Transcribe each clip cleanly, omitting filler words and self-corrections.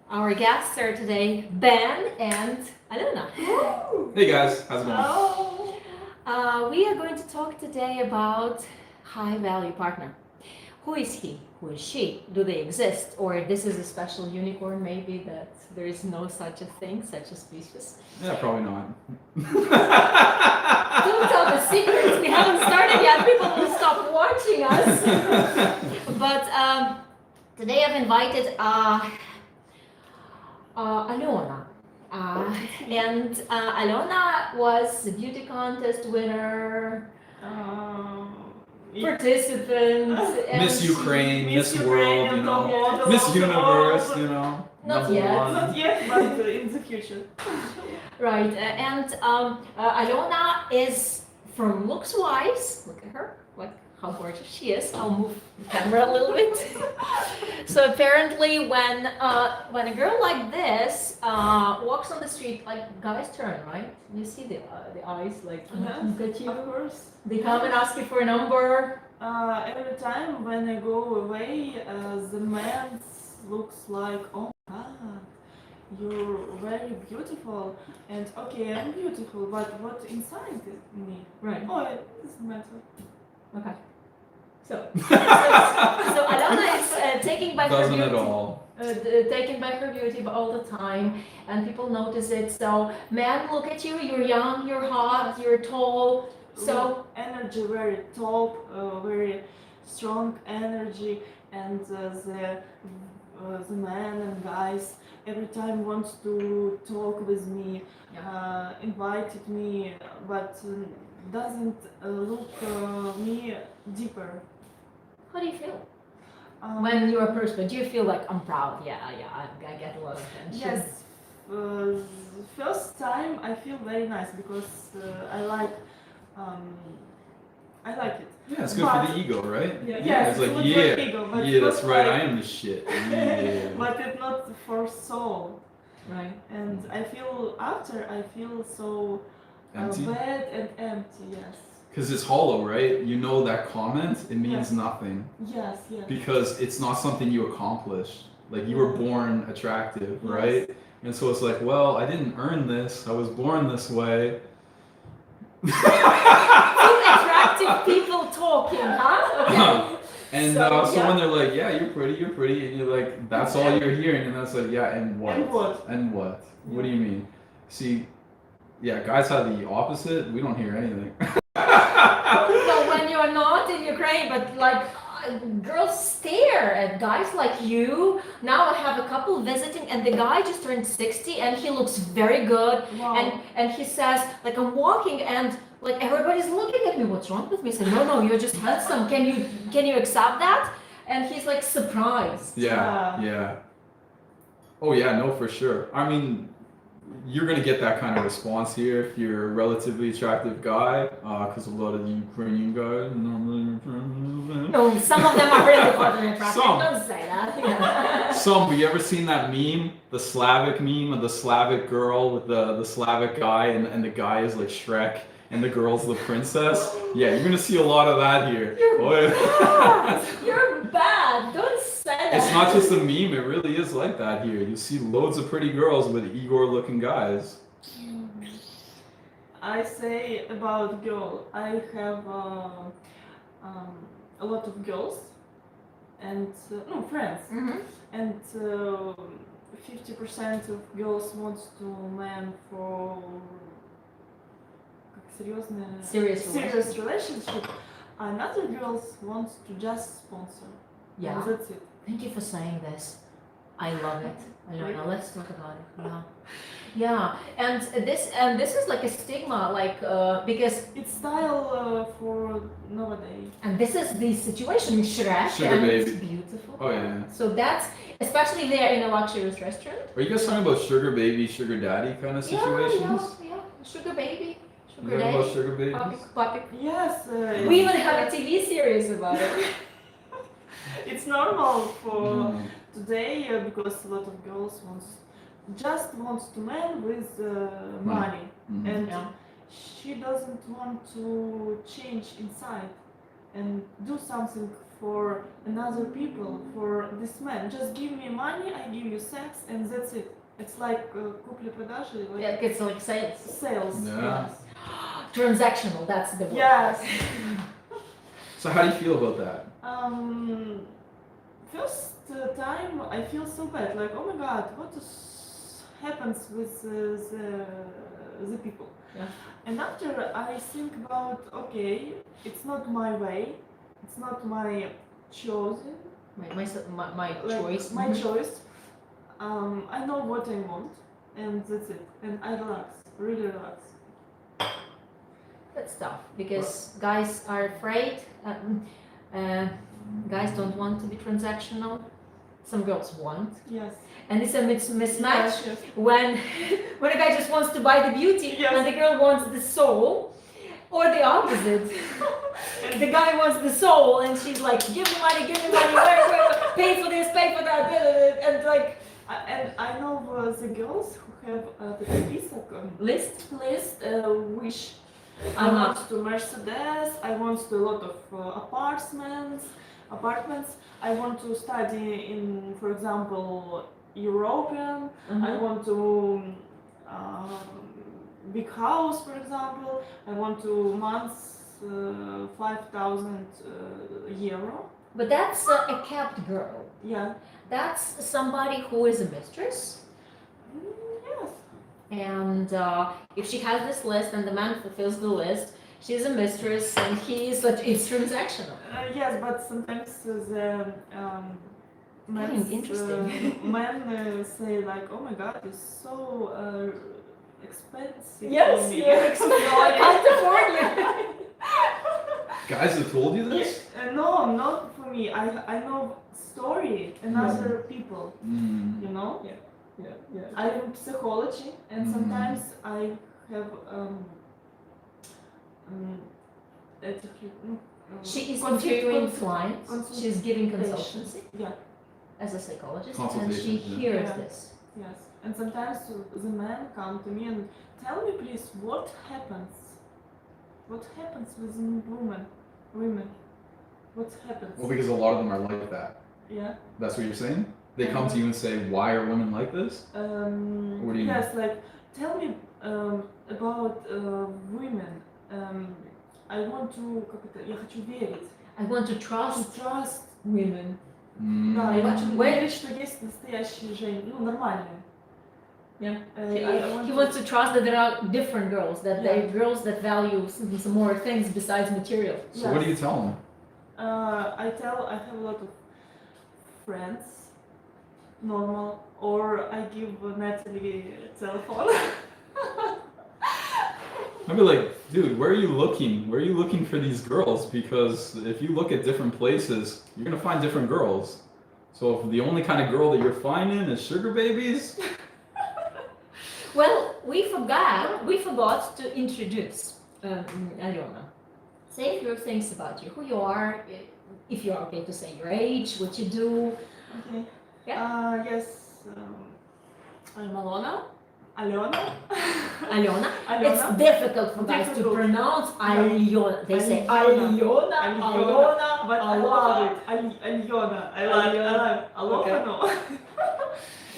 Our guests are today Ben and Aliona. Hey guys, how's it going? We are going to talk today about high value partner. Who is he? Who is she? Do they exist? Or this is a special unicorn maybe that there is no such a thing, such a species? Yeah, probably not. Don't tell the secrets. We haven't started yet. People will stop watching us. But today I've invited Aliona. And Aliona was a beauty contest winner, participant, and Miss Ukraine, Miss Ukraine, World, you know, model Miss of the Universe, world. you know. Not number yet. one. Not yet, but in the future. Right, and Aliona is from looks wise. Look at her, like how gorgeous she is. I'll move the camera a little bit. So apparently, when a girl like this walks on the street, like guys turn, right? You see the eyes, like look at you. Of course. They come and ask you for a number. Every time when I go away, the man looks like, oh my god, you're very beautiful. And okay, I'm beautiful, but what inside me? Right. Oh, it doesn't matter. Okay. So Aliona is taken by her Doesn't beauty. at all. Taken by her beauty all the time, and people notice it. So men look at you. You're young. You're hot. You're tall. So Energy very top, very strong energy, and the men and guys every time wants to talk with me, invited me, but doesn't look me deeper. how do you feel when you approach? Do you feel like I'm proud? Yeah, I get a lot of attention. Yes, the first time I feel very nice because I like it. Yeah, it's good for the ego, right? Yeah, It's like, good yeah, for ego, but yeah, not that's right, like- I am the shit. Yeah. But it's not for soul. Right. And I feel so Empty? bad and empty. Yes. Because it's hollow, right? You know that comment, it means Yeah. nothing. Yes. Because it's not something you accomplished. Like you were born attractive, Yes. right? And so it's like, well, I didn't earn this. I was born this way. Two attractive people talking, huh? Okay. And so when they're like, yeah, you're pretty, and you're like, that's all you're hearing, and that's like, yeah, and what? And what? And what? What do you mean? See, yeah, guys have the opposite. We don't hear anything. Well, when you're not in Ukraine, but like girls stare at guys like you. Now I have a couple visiting, and the guy just turned 60, and he looks very good. Wow. And he says, like, I'm walking, and like everybody's looking at me. What's wrong with me? I said, no, you're just handsome. Can you accept that? And he's like surprised. Yeah. Oh yeah, no, for sure. I mean, you're gonna get that kind of response here if you're a relatively attractive guy, because a lot of the Ukrainian guys normally. No, some of them are really fucking attractive. Some. Don't say that. Yeah. Some, but you ever seen that meme, the Slavic meme of the Slavic girl with the Slavic guy, and the guy is like Shrek, and the girl's the princess? Yeah, you're gonna see a lot of that here. You're bad. You're bad. Don't say that. It's not just a meme, it really is like that here. You see loads of pretty girls with Igor-looking guys. I say about girl. I have a lot of girls and friends, and 50% of girls wants to man for serious relationship. Another girls wants to just sponsor. Yeah. And that's it. Thank you for saying this. I love it. Aliona, let's talk about it. Yeah. And this is like a stigma, like because It's style for nowadays. and this is the situation in Shrek, Sugar and baby. it's beautiful. Oh yeah. So that's especially there in a luxurious restaurant. Are you guys talking about sugar baby, sugar daddy kind of situations? Yeah. Sugar baby, You sugar talking daddy, about sugar babies? puppy. Yes. We even have a TV series about it. It's normal for Mm. today because a lot of girls wants to man with money, Mhm. and Yeah. she doesn't want to change inside and do something for another people, for this man. Just give me money, I give you sex, and that's it. It's like купли-продажи, like Yeah, it's like sales. sales. Yeah. Yes. Transactional, that's the word. Yes. So how do you feel about that? First time I feel so bad, like oh my god, happens with the people. Yeah. And after I think about, okay, it's not my way, it's not my chosen, My like, choice. my choice. I know what I want, and that's it. And I relax, really relax. That's tough because guys are afraid. Guys don't want to be transactional. Some girls want, Yes. and it's a mismatch Yes, yes. when a guy just wants to buy the beauty Yes. and the girl wants the soul, or the opposite. The guy wants the soul and she's like, give me money, where, pay for this, pay for that, and like And I know the girls who have the список, list. wish. I want to Mercedes, I want to a lot of apartments. I want to study in, for example, European. I want to big house, for example. I want to months 5,000 euro. But that's a kept girl. Yeah. That's somebody who is a mistress. Yes. And if she has this list and the man fulfills the list, she's a mistress and he's like, it's transactional. Yes, but sometimes the men, interesting. men say like, oh my god, it's so expensive Yes, for me. you're expensive. I can't afford you. Guys have told you this? No, not for me. I know story and other people, Mm. you know? Yeah. I do psychology and sometimes I have She is consult- interviewing consult- clients. consult- She's giving consultation. consultancy Yeah. as a psychologist, and she Consultations, yeah. hears Yeah. this. Yes, and sometimes the men come to me and tell me, please, what happens? What happens with women? What happens? Well, because a lot of them are like that. Yeah. That's what you're saying? They come to you and say, why are women like this? What do you Yes, like tell me about women. I want to, я хочу верить. I want to trust women. Да, я Mm. хочу When- верить, что есть настоящие женщины, ну нормальные. Yeah. I want He to- wants to trust that there are different girls, that there are girls that value some more things besides material. So what do you tell them? I have a lot of friends, normal, or I give Natalie a telephone. I'd be like, dude, where are you looking? Where are you looking for these girls? Because if you look at different places, you're gonna find different girls. So if the only kind of girl that you're finding is sugar babies, Well, we forgot to introduce Aliona. Say a few things about you, who you are, if you're okay to say your age, what you do. Okay. Yes. I'm Aliona. Aliona. Aliona. Aliona. It's difficult for guys to Difficult. pronounce Aliona. They say Aliona. Aliona, Aliona. Aliona, But I love it. Aliona. I love Okay. Aliona.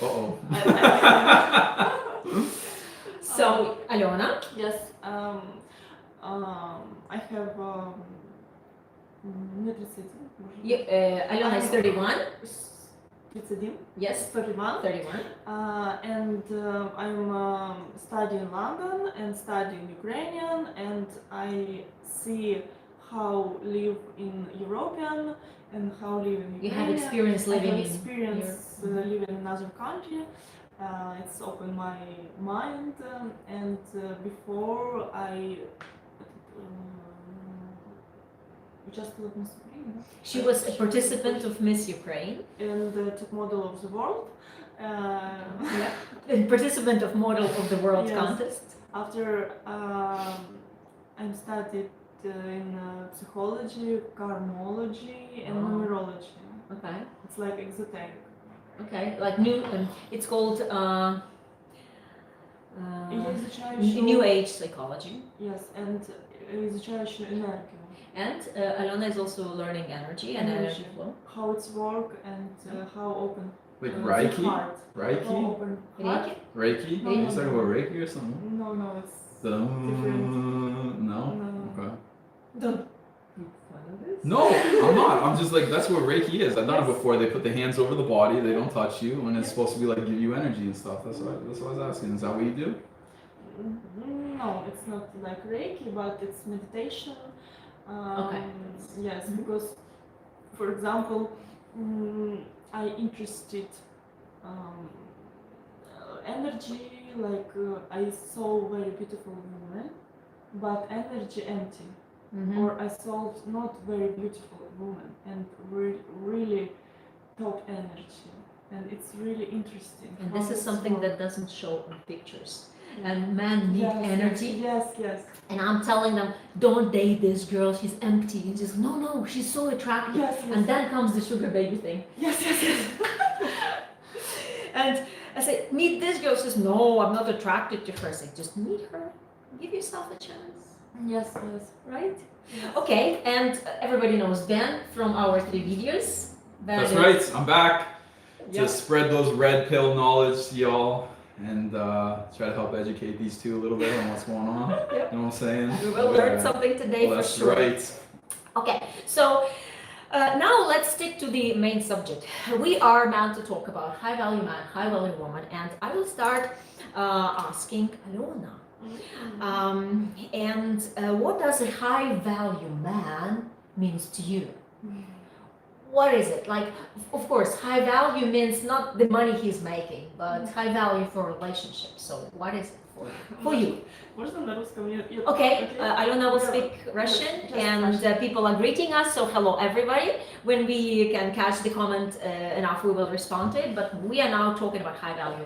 uh-oh. So, Aliona. Yes. I have. Не 31, может быть. Aliona is 31. 31. Yes, 31. 31. And I'm studying London and studying Ukrainian, and I see how live in European and how live in Ukrainian. You have experience living I have in experience Europe. living in another country. It's opened my mind, and before I She was a participant of Miss Ukraine. and top model of the world. A participant of Model of the World Yes. contest. After I studied in psychology, karmology, and Wow. numerology. Okay. It's like exoteric. Okay. Like new. It's called Я изучаю еще... New Age psychology. Yes, and изучаю еще энергию. And Aliona is also learning energy and energy flow. How it's work and how open. Like the Reiki? heart. How Reiki? open heart. Reiki? Reiki? No, You no, talking no. about Reiki or something? No, it's The different. no? No. Okay. Don't make fun of this. No, I'm not. I'm just like, that's what Reiki is. I've done it Yes. before. They put the hands over the body, they don't touch you, and it's supposed to be like give you energy and stuff. That's what I was asking. Is that what you do? No, it's not like Reiki, but it's meditation. Okay. Yes, Mhm. because, for example, I interested energy, like I saw very beautiful woman, but energy empty. Mhm. Or I saw not very beautiful woman and really top energy. And it's really interesting. And how this is this something works. that doesn't show on pictures. Yeah. And men need Yes, energy. Yes. And I'm telling them, don't date this girl, she's empty. And just, no, she's so attractive. Yes. And then comes the sugar baby thing. Yes. And I say, meet this girl. She says, no, I'm not attracted to her. I say, just meet her. Give yourself a chance. Yes. Right? Okay, and everybody knows Ben from our 3 videos. Ben That's is- right. I'm back Yeah. to spread those red pill knowledge to y'all and try to help educate these two a little bit on what's going on. Yep. You know what I'm saying? We will learn something today Well, for that's sure. right. Okay, so now let's stick to the main subject. We are meant to talk about high value man, high value woman, and I will start asking Aliona. What does a high value man means to you? What is it? Like, of course, high value means not the money he's making, but high value for relationships. So what is it for you? Можно на русском? Okay, Aliona will Yeah. speak Russian, Just and Russian. people are greeting us, so hello everybody. When we can catch the comment enough, we will respond to it, but we are now talking about high value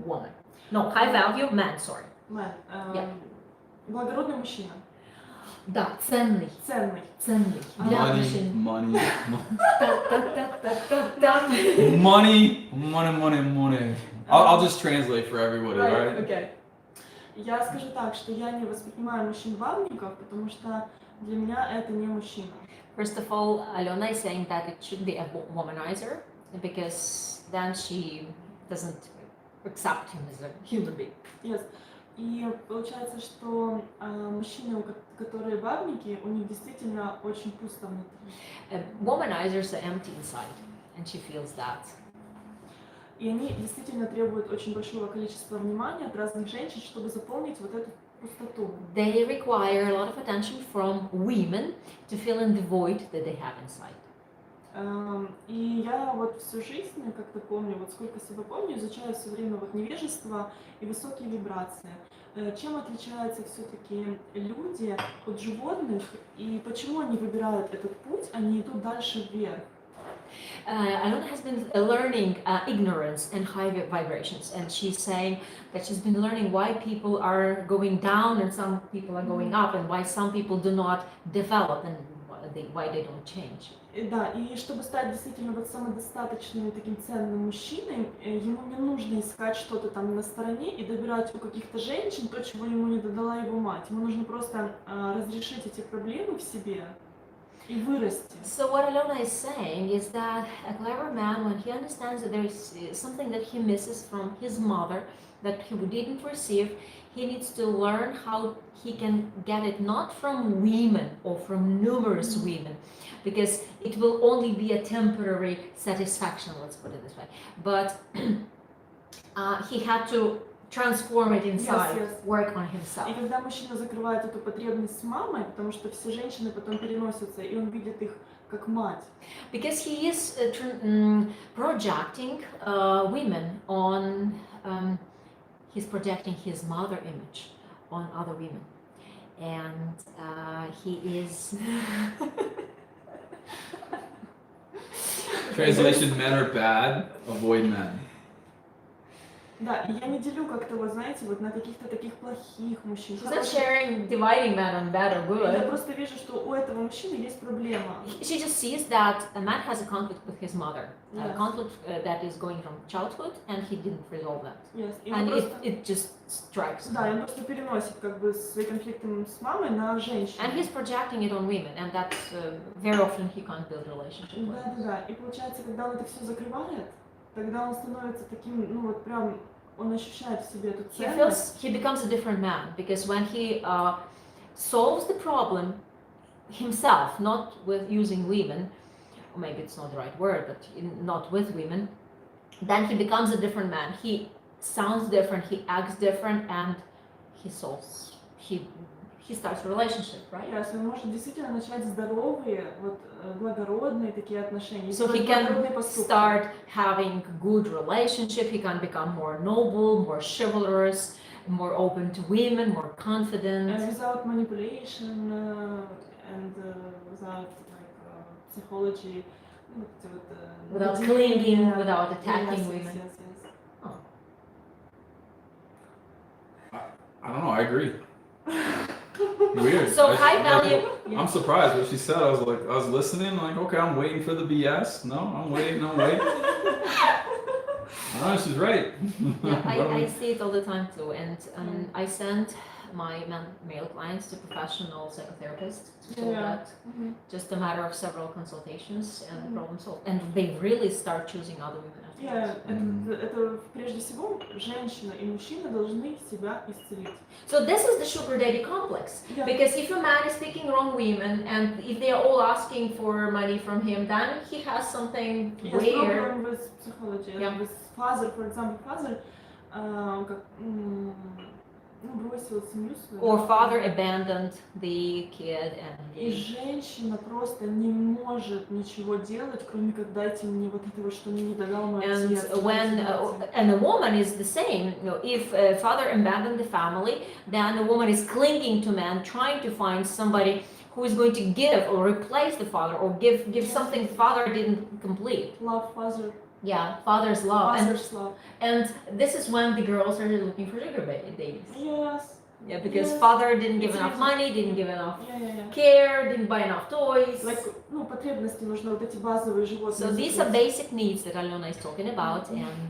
woman. No, high value man, sorry. Мэн, Yeah. благородный мужчина. Да, ценный, Ценный. ценный. Для Money, мужчин. money, Та-та-та-та-та-та. money. I'll just translate for everybody, alright? Okay. Я скажу так, что я не воспринимаю мужчин-бабников, потому что для меня это не мужчина. First of all, Aliona is saying that it should be a womanizer, because then she doesn't accept him as a human being. Yes. И получается, что мужчины, которые бабники, у них действительно очень пусто внутри. Womanizers are empty inside, and she feels that. И они действительно требуют очень большого количества внимания от разных женщин, чтобы заполнить вот эту пустоту. They require a lot of attention from women to fill in the void that they have inside. И я вот всю жизнь, как-то помню, вот сколько себя помню, изучаю все время вот невежество и высокие вибрации. Чем отличаются все-таки люди от животных и почему они выбирают этот путь, они идут дальше вверх? Aliona has been learning ignorance and high vibrations, and she's saying that she's been learning why people are going down and some people are going up, and why some people do not develop and why they don't change. Да, и чтобы стать действительно вот самодостаточным и таким ценным мужчиной, ему не нужно искать что-то там на стороне и добирать у каких-то женщин то, чего ему не додала его мать. Ему нужно просто разрешить эти проблемы в себе и вырасти. So what Aliona is saying is that a clever man, when he understands that there is something that he misses from his mother that he didn't receive, he needs to learn how he can get it not from women or from numerous women, because it will only be a temporary satisfaction, let's put it this way. But he had to transform it inside, Yes. work on himself. И когда мужчина закрывает эту потребность с мамой, потому что все женщины потом переносятся, и он видит их как мать. Because he is projecting women on, he's projecting his mother image on other women. And he is... Translation: men are bad, avoid men. Да, и я не делю как-то, вот знаете, вот на каких-то таких плохих мужчин. She's not sharing, dividing man on bad or Я good. просто вижу, что у этого мужчины есть проблема. She just sees that a man has a conflict with his mother, a Yes. conflict that is going from childhood, and he didn't resolve that. Yes. И он And просто, it just strikes. да, и он просто переносит как бы свои конфликты с мамой на женщину. And he's projecting it on women, and that's very often he can't build a relationship with. Да. И получается, когда он это все закрывает, тогда он становится таким, ну вот прям, он ощущает в себе эту ценность. He becomes a different man, because when he solves the problem himself, not with using women, or maybe it's not the right word, but not with women, then he becomes a different man. He sounds different, he acts different, and he starts a relationship, right? Yes, он может действительно начать здоровые, вот благородные такие отношения. So he благородные can поступки. start having good relationship, he can become more noble, more chivalrous, more open to women, more confident. Without manipulation and without psychology. Ну, вот, Without давление. clinging, without attacking Yes. women. I don't know. I agree. Weird. So high like, value. I'm surprised what she said. I was listening, like, okay, I'm waiting for the BS. No, I'm waiting. No, she's right. Yeah, I see it all the time too, and I send my male clients to professional psychotherapists so that just a matter of several consultations and the problem solved. And they really start choosing other women afterwards. Это прежде всего женщина и мужчина должны себя исцелить. So this is the sugar daddy complex. Yeah. Because if a man is picking wrong women and if they are all asking for money from him, then he has something Yes, weird. problem with psychology. Yeah. With father, for example, father бросил семью свою. Or father abandoned the kid and И женщина просто не может ничего делать, кроме как дайте мне вот это вот, что мне не давал мой отец. and a woman is the same. You know, if a father abandoned the family, then a woman is clinging to man, trying to find somebody who is going to give or replace the father or give something father didn't complete. Love, father. Yeah, father's love. Father's love. And this is when the girls are looking for sugar babies. Yes. Yeah, because Yes. father didn't give It's enough easy. money, didn't give enough Yeah. care, didn't buy enough toys. Like, ну, потребности нужны, вот эти базовые животные. So these are basic needs that Aliona is talking about, and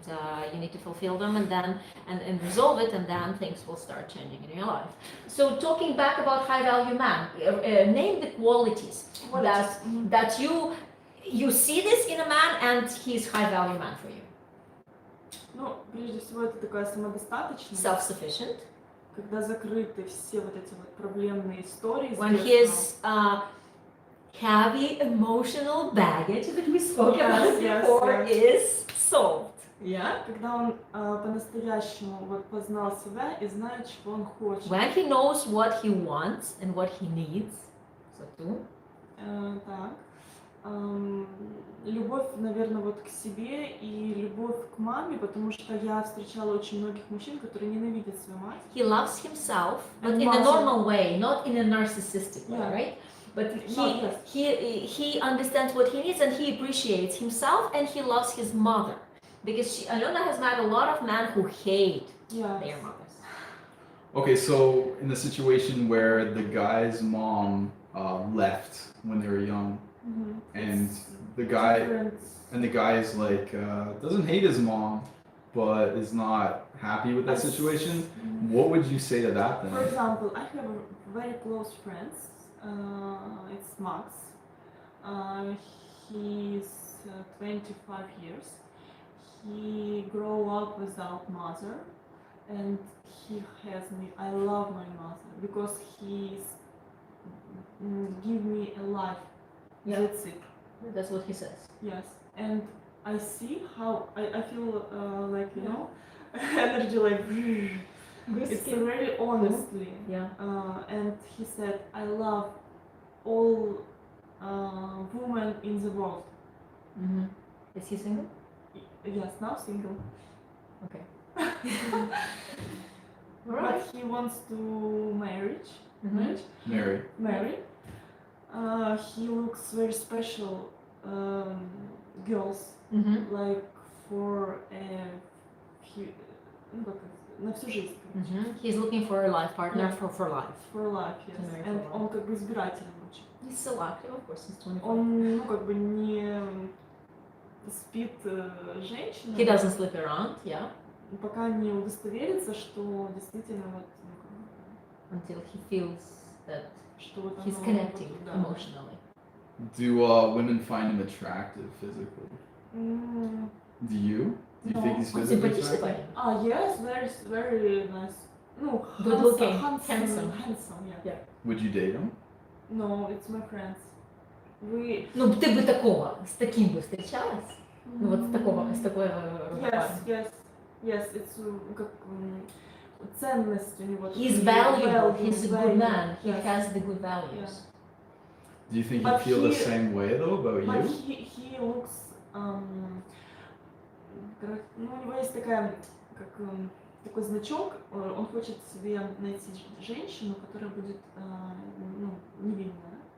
you need to fulfill them and then and resolve it, and then things will start changing in your life. So talking back about high value man, name the qualities that you see this in a man and he's high value man for you. Ну, прежде всего, это такая самодостаточность. Self-sufficient. Когда закрыты все вот эти вот проблемные истории. When his heavy emotional baggage that we spoke about before is solved. Yeah. Когда он по-настоящему вот познал себя и знает, чего он хочет. When he knows what he wants and what he needs. So too. Так. Любовь, наверное, вот к себе и любовь к маме, потому что я встречала очень многих мужчин, которые ненавидят свою мать. He loves himself, but in a normal way, not in a narcissistic way, right? But he understands what he needs and he appreciates himself and he loves his mother. Because Aliona has met a lot of men who hate their mothers. Okay, so in the situation where the guy's mom left when they were young, and the guy is like doesn't hate his mom, but is not happy with that situation. What would you say to that then? For example, I have a very close friend. It's Max. He's 25 years. He grew up without mother, and he has me. I love my mother because he's give me a life. Yeah. That's it. That's what he says. Yes, and I see how I feel like you know energy like it's really honestly. Yeah. And he said, I love all women in the world. Is he single? Yes, now single. Okay. But he wants to marry. Mary. He looks very special girls, like for ну, как это, на всю жизнь. короче. He's looking for a life partner Yeah. for life. For life, yes. To marry And for life. он как бы избирательный очень. He's selective, of course, he's 25. Он, ну, как бы не спит женщина, He doesn't sleep around, yeah, пока не удостоверится, что действительно вот, ну, как бы, until he feels that что вот he's оно, connecting вот, да. emotionally. Do women find him attractive physically? М, Do you? Do you No. think he's Он physically симпатичный attractive? парень. yes, very nice. Ну, Good looking, handsome, yeah. Would you date him? No, it's my friends. We... Ну, ты бы такого, с таким бы встречалась? Ну, вот с такого, с такой Yes, it's как ценность у него. He's valuable, he's a good man, he has the good values. Do you think But he'd feel the he- same way though about But you? he looks, ну, у него есть такая, как такой значок, он хочет себе найти женщину, которая будет, ну, невинная.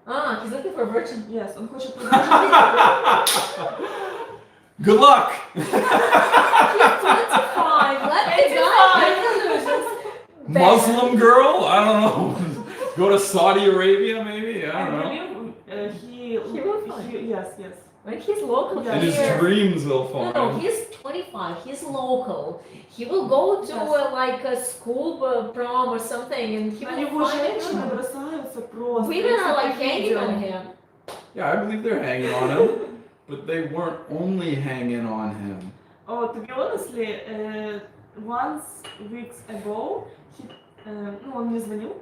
Ah, he's looking for a virgin. Yes, он хочет Good luck! He's 25, let the guy make illusions. Muslim girl? I don't know. Go to Saudi Arabia maybe? I I don't know. believe He will find. yes. When he's local Yeah. In his here. dreams they'll No, find. he's 25, he's local. He will go to Yes. like a school prom or something and he На will него find женщины him. бросаются просто. Women are like Если ты hanging видел. on him. Yeah, I believe they're hanging on him. But they weren't only hanging on him. Oh, to be honestly, once weeks ago, ну, он мне звонил,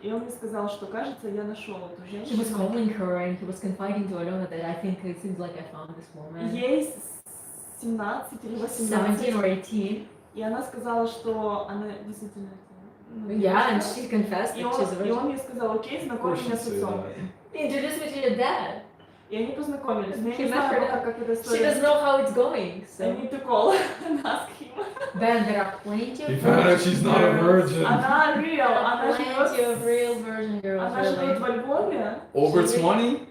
и он мне сказал, что, кажется, я нашел эту He was женщину. calling her and he was confiding to Aliona that I think it seems like I found this woman. Ей 17 или 18. 17 or 18. И она сказала, что она действительно... ну, Yeah, and девушка. she confessed И that she's a он virgin. мне сказал, окей, Of знакомь course меня she'd с say отцом. that. Introduce me to your dad. И они познакомились. Но я He не met знаю her пока, dad. как эта She история. doesn't know how it's going, I so. need to call and ask him. Ben, there are plenty of He found out she's not a virgin. Она real, она plenty of живет... real virgin girls. Она живет Really. во Львове. Over She- 20?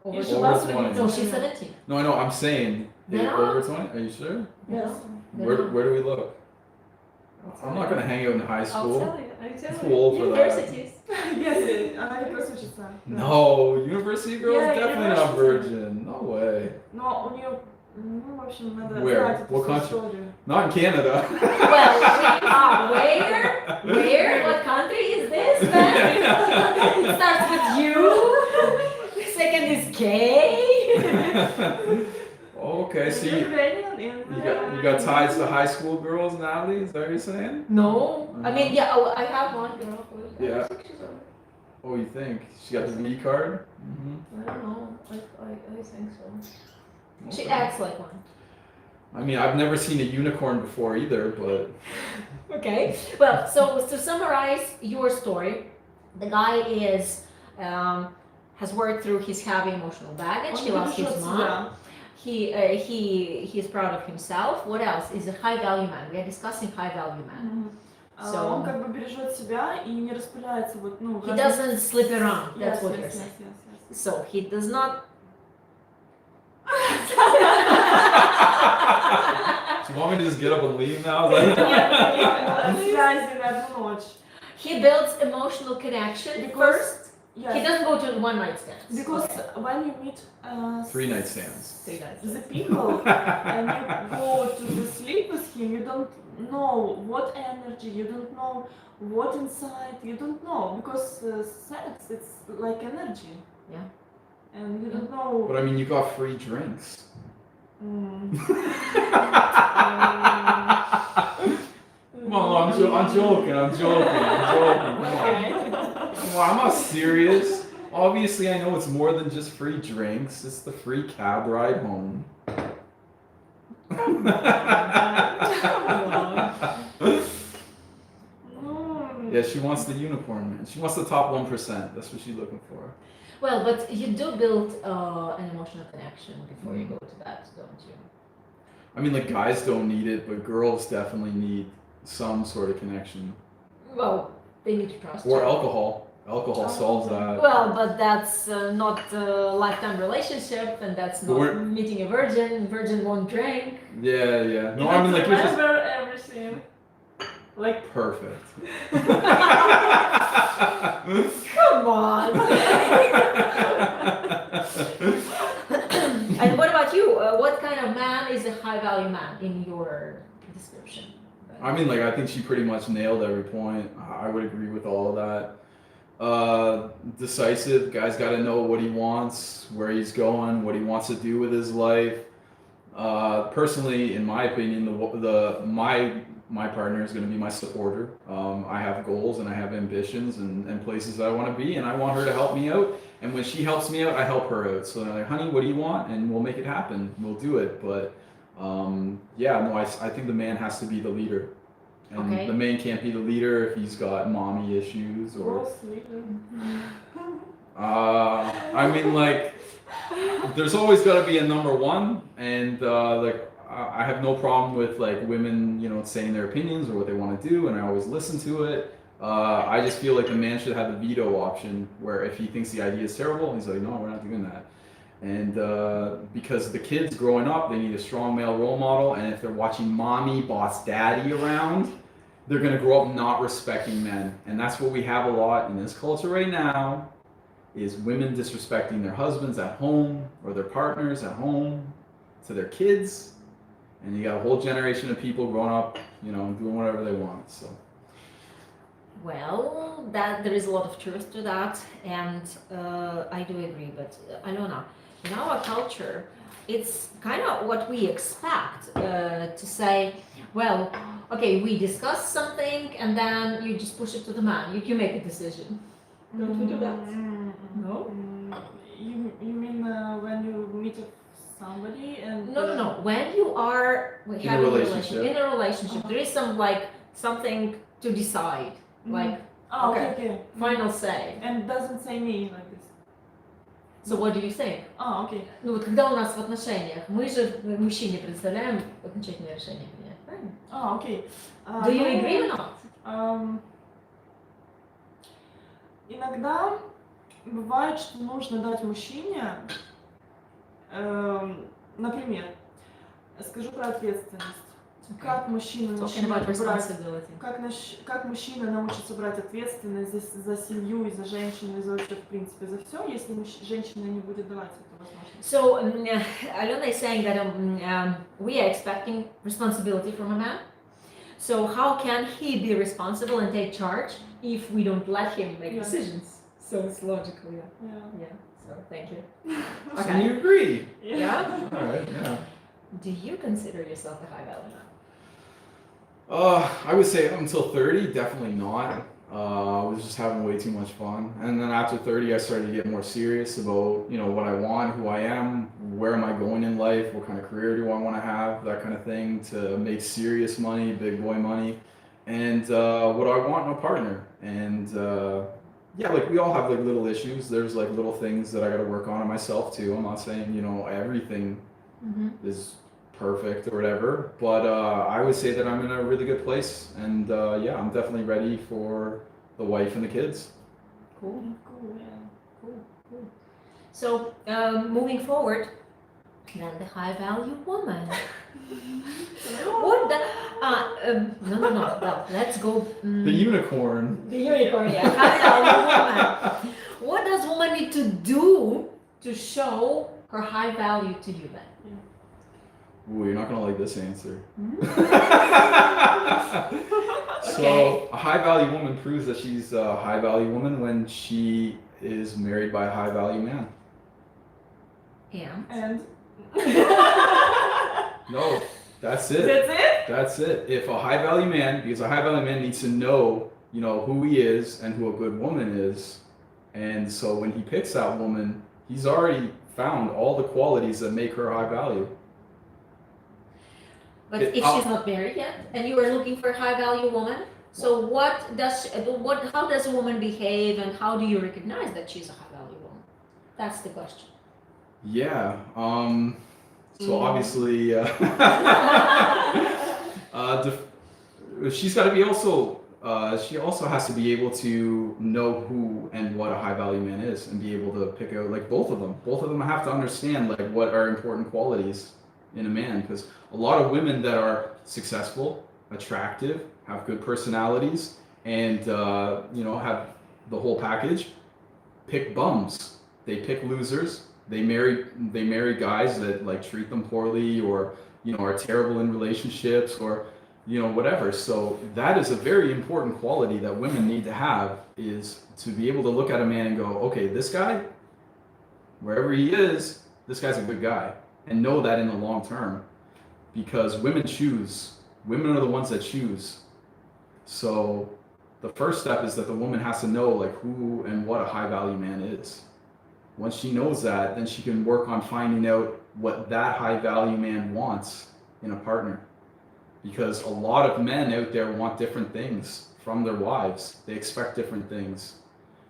Over И Over жила с 20. родителями. No, she's 17. No, I know, I'm saying they're Yeah. over 20? Are you sure? Yes. Where do we look? I'm not gonna hang out in high I'll school. tell you. I tell Too you. old for that. Universities. Yes, она как раз учится. No, university girls Yeah, definitely not university. virgin. No way. Но у нее, ну, в общем, надо Where? знать эту What всю country? историю. Not in Canada. Well, where? Where? What country is this? Then? It starts with U. Second is K. Okay, so Ukrainian and, you got ties to high school girls, Natalie? Is that what you're saying? No. I mean, yeah, I have one girl. Yeah. Oh, you think she got the V card? I don't know. I think so. She Okay. acts like one. I mean, I've never seen a unicorn before either, but Okay. Well, so to summarize your story, the guy is has worked through his heavy emotional baggage. Он He lost бережет his mom. себя. He's proud of himself. What else? Is a high value man. We are discussing high value man. So- Он как бы бережет себя и не распыляется вот, ну, в He разных- doesn't slip around. That's Yes, what yes, you're yes, saying. yes, yes. So he does not. do you want me to just get up and leave now? Like, Связи на одну ночь. He builds emotional connection Because- first. He Yes. doesn't go to one night stands. Because Okay. when you meet 3 night stands. 3 nights. the people and you go to the sleep with him, you don't know what energy, you don't know what inside, you don't know because sex it's like energy. Yeah. And you don't know. But I mean, you got free drinks. Come on, I'm joking. I'm joking. Come on. Come on, I'm not serious. Obviously, I know it's more than just free drinks. It's the free cab ride home. Yeah, she wants the unicorn man. She wants the top 1%. That's what she's looking for. Well, but you do build an emotional connection before you go to that, don't you? I mean, like, guys don't need it, but girls definitely need some sort of connection. Well, they need to trust Or you. alcohol. Alcohol solves that. Well, but that's not a lifetime relationship, and that's But not we're- meeting a virgin. Virgin won't drink. Yeah. No, You I mean, don't like, you're just. remember everything. Like Perfect. Come on. And what about you? What kind of man is a high value man in your description? I mean, like, I think she pretty much nailed every point. I would agree with all of that. Decisive. Guy's got to know what he wants, where he's going, what he wants to do with his life. Personally, in my opinion, my partner is going to be my supporter. I have goals and I have ambitions and places that I want to be, and I want her to help me out. And when she helps me out, I help her out. So I'm like, honey, what do you want? And we'll make it happen. We'll do it. But yeah, no, I think the man has to be the leader. And Okay. the man can't be the leader if he's got mommy issues or. gross leader. I mean, like, there's always got to be a number one, and like, I have no problem with like women, you know, saying their opinions or what they want to do, and I always listen to it. I just feel like the man should have the veto option, where if he thinks the idea is terrible, he's like, no, we're not doing that. And because the kids growing up, they need a strong male role model, and if they're watching mommy boss daddy around, they're gonna grow up not respecting men, and that's what we have a lot in this culture right now. Is women disrespecting their husbands at home or their partners at home to their kids, and you got a whole generation of people growing up, you know, doing whatever they want. So Well, that there is a lot of truth to that, and I do agree. But Aliona, in our culture, it's kind of what we expect to say. Well, okay, we discuss something, and then you just push it to the man. You make a decision. Don't we do that? No? You mean when you meet somebody and No. When you are having relationship. in a relationship, there is something to decide, like Oh, Okay. okay. final say. And doesn't say me like this. So what do you think? Okay. Ну вот когда у нас в отношениях, мы же мужчине представляем окончательное решение принять, правильно? Okay. Do you agree or not? Иногда бывает, что нужно дать мужчине, например, скажу про ответственность. Как мужчина Talking about начинает брать, responsibility. как мужчина научится брать ответственность за семью и за женщину, и за вообще, в принципе, за все, если женщина не будет давать эту возможность. So Aliona is saying that we are expecting responsibility from a man. So how can he be responsible and take charge if we don't let him make Yeah. decisions? So it's logical, yeah. Yeah. Yeah. So thank you. So Okay. you agree? Yeah. All right. Yeah. Do you consider yourself a high value man? I would say up until 30, definitely not. I was just having way too much fun, and then after 30, I started to get more serious about, you know, what I want, who I am, where am I going in life, what kind of career do I want to have, that kind of thing, to make serious money, big boy money, and what I want in a partner. And yeah, like we all have like little issues. There's like little things that I got to work on myself too. I'm not saying, you know, everything is perfect or whatever, but I would say that I'm in a really good place, and yeah, I'm definitely ready for the wife and the kids. Cool. Cool, yeah. Cool. So moving forward, then the high value woman. What the? No. Let's go. The unicorn. The unicorn, yeah. High value woman. What does woman need to do to show her high value to you then? Ooh, you're not gonna like this answer. So Okay. a high value woman proves that she's a high value woman when she is married by a high value man. And And No, that's it. that's it? That's it. If a high value man, because a high value man needs to know, you know, who he is and who a good woman is, and so when he picks that woman, he's already found all the qualities that make her high value. but It- if she's not married yet, and you are looking for a high value woman, so how does a woman behave, and how do you recognize that she's a high value woman? That's the question. Yeah. So obviously, she's got to be also. She also has to be able to know who and what a high value man is, and be able to pick out like both of them. Both of them have to understand like what are important qualities in a man, because a lot of women that are successful attractive, have good personalities, and have the whole package, pick bums. They pick losers. They marry guys that like treat them poorly, or are terrible in relationships, or whatever. So that is a very important quality that women need to have, is to be able to look at a man and go, okay, this guy, wherever he is, this guy's a good guy, and know that in the long term, because women are the ones that choose. So the first step is that the woman has to know like who and what a high value man is. Once she knows that, then she can work on finding out what that high value man wants in a partner. Because a lot of men out there want different things from their wives. They expect different things.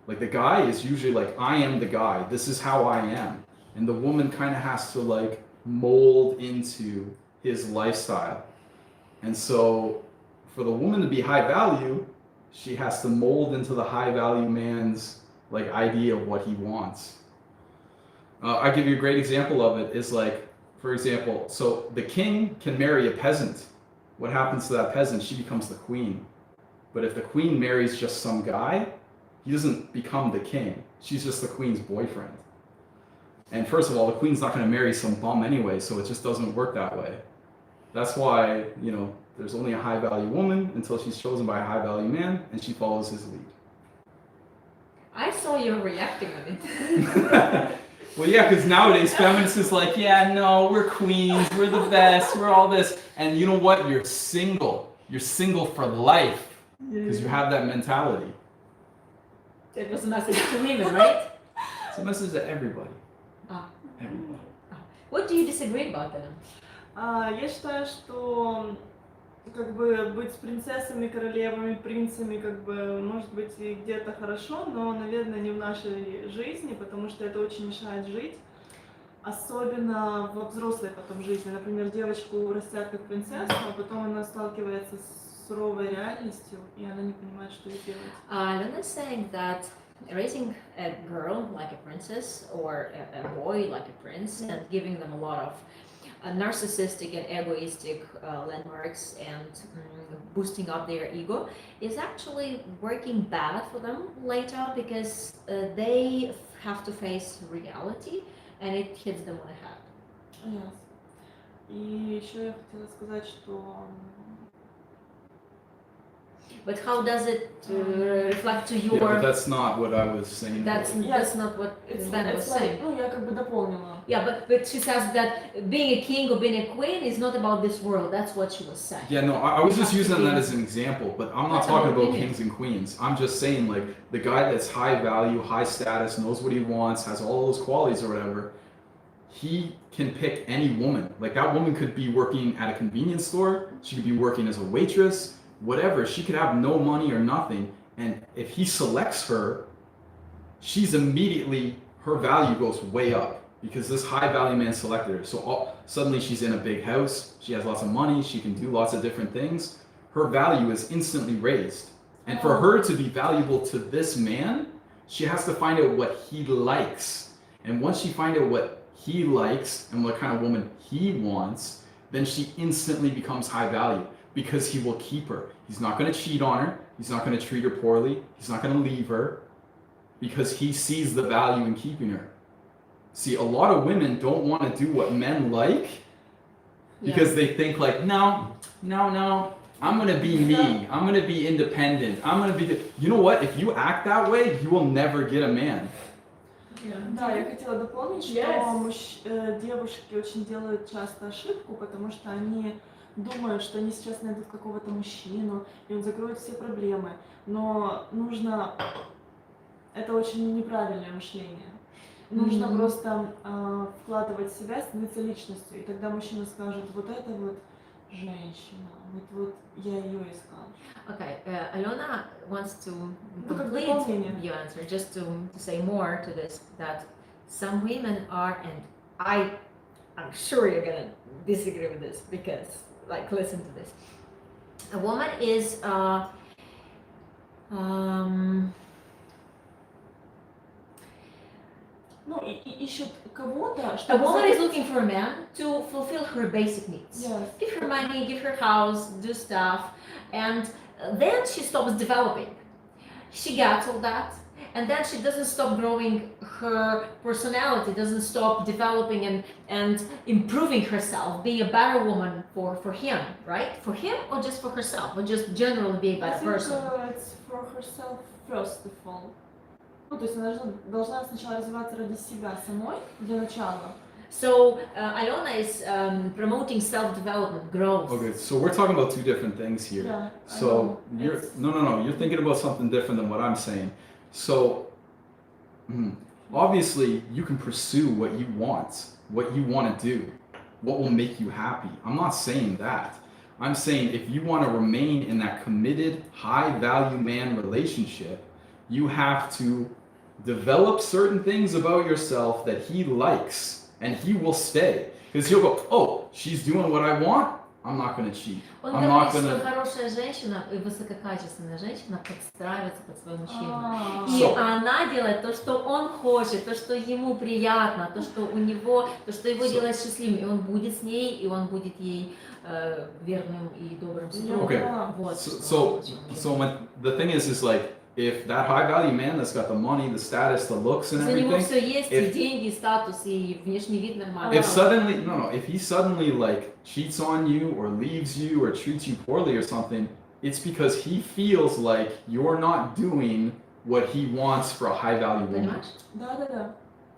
Like the guy is usually like, I am the guy. This is how I am. And the woman kind of has to like mold into his lifestyle. And so for the woman to be high value, she has to mold into the high value man's like idea of what he wants. I give you a great example of it is like, for example, so the king can marry a peasant. What happens to that peasant? She becomes the queen. But if the queen marries just some guy, he doesn't become the king. She's just the queen's boyfriend. And first of all, the queen's not going to marry some bum anyway, so it just doesn't work that way. That's why, there's only a high value woman until she's chosen by a high value man and she follows his lead. I saw you reacting on it. Well, yeah, because nowadays feminists is like, yeah, no, we're queens, we're the best, we're all this. And you know what? You're single. You're single for life because you have that mentality. It was a message to women, right? It's a message to everybody. Ah. Everybody. What do you disagree about then? Я считаю, что как бы быть с принцессами, королевами, принцами, как бы, может быть, и где-то хорошо, но, наверное, не в нашей жизни, потому что это очень мешает жить, особенно во взрослой потом жизни. Например, девочку растят как принцессу, а потом она сталкивается с суровой реальностью, и она не понимает, что ей делать. Aliona is saying that raising a girl like a princess or a boy like a prince and giving them a lot of narcissistic and egoistic landmarks and boosting up their ego is actually working bad for them later, because they have to face reality and it hits them on the head. Yes. И еще я хотела сказать, что But how does it reflect to Yeah, but your... that's not what I was saying. That's not what Sven was saying. Ну, я как бы дополнила. Yeah, but she says that being a king or being a queen is not about this world. That's what she was saying. Yeah, no, I was just using that as an example, but I'm not That's talking an about opinion. kings and queens. I'm just saying, like, the guy that's high value, high status, knows what he wants, has all those qualities or whatever, he can pick any woman. Like, that woman could be working at a convenience store, she could be working as a waitress, whatever. She could have no money or nothing, and if he selects her, she's immediately, her value goes way up, because this high value man selected her. So suddenly she's in a big house, she has lots of money, she can do lots of different things. Her value is instantly raised. And for her to be valuable to this man, she has to find out what he likes. And once she finds out what he likes and what kind of woman he wants, then she instantly becomes high value, because he will keep her. He's not going to cheat on her, he's not going to treat her poorly, he's not going to leave her, because he sees the value in keeping her. See, a lot of women don't want to do what men like, because they think like, no, I'm going to be me, I'm going to be independent, I'm going to be... You know what? If you act that way, you will never get a man. Да, я хотела дополнить, что девушки очень делают часто ошибку, потому что они думают, что они сейчас найдут какого-то мужчину, и он закроет все проблемы. Но нужно... Это очень неправильное мышление. Нужно просто вкладывать в себя, становиться личностью, и тогда мужчина скажет, вот это вот женщина, вот я ее искал. Okay, Aliona wants to Ну, как complete дополнение. your answer, just to say more to this, that some women are, and I'm sure you're gonna disagree with this, because, like, listen to this. A woman is Ну, ищет кого-то, A чтобы... woman is looking for a man to fulfill her basic needs. Yes. Give her money, give her house, do stuff, and then she stops developing. She gets all that, and then she doesn't stop growing her personality, doesn't stop developing and improving herself, be a better woman for him, right? For him or just for herself, or just generally be a I better think person. it's for herself first of all. Ну, то есть она должна сначала развиваться ради себя самой, для начала. So Aliona is promoting self-development, growth. Okay, so we're talking about two different things here. Yeah, So I know. you're no, you're thinking about something different than what I'm saying. So obviously you can pursue what you want to do, what will make you happy. I'm not saying that. I'm saying if you want to remain in that committed, high-value man relationship, you have to develop certain things about yourself that he likes, and he will stay. Because he'll go, oh, she's doing what I want, I'm not going to cheat. Он I'm говорит, not что gonna... хорошая женщина и высококачественная женщина подстраивается под своего мужчину. А, И So- она делает то, что он хочет, то, что ему приятно, то, что у него, то, что его So- делает счастливым. И он будет с ней, и он будет ей верным и добрым супругом. Okay. Вот. So the thing is like, if that high-value man that's got the money, the status, the looks and За него everything, все есть, и if- деньги, и статус, и внешний вид нормальный. if he suddenly like cheats on you or leaves you or treats you poorly or something, it's because he feels like you're not doing what he wants for a high-value woman. Понимаешь? Да.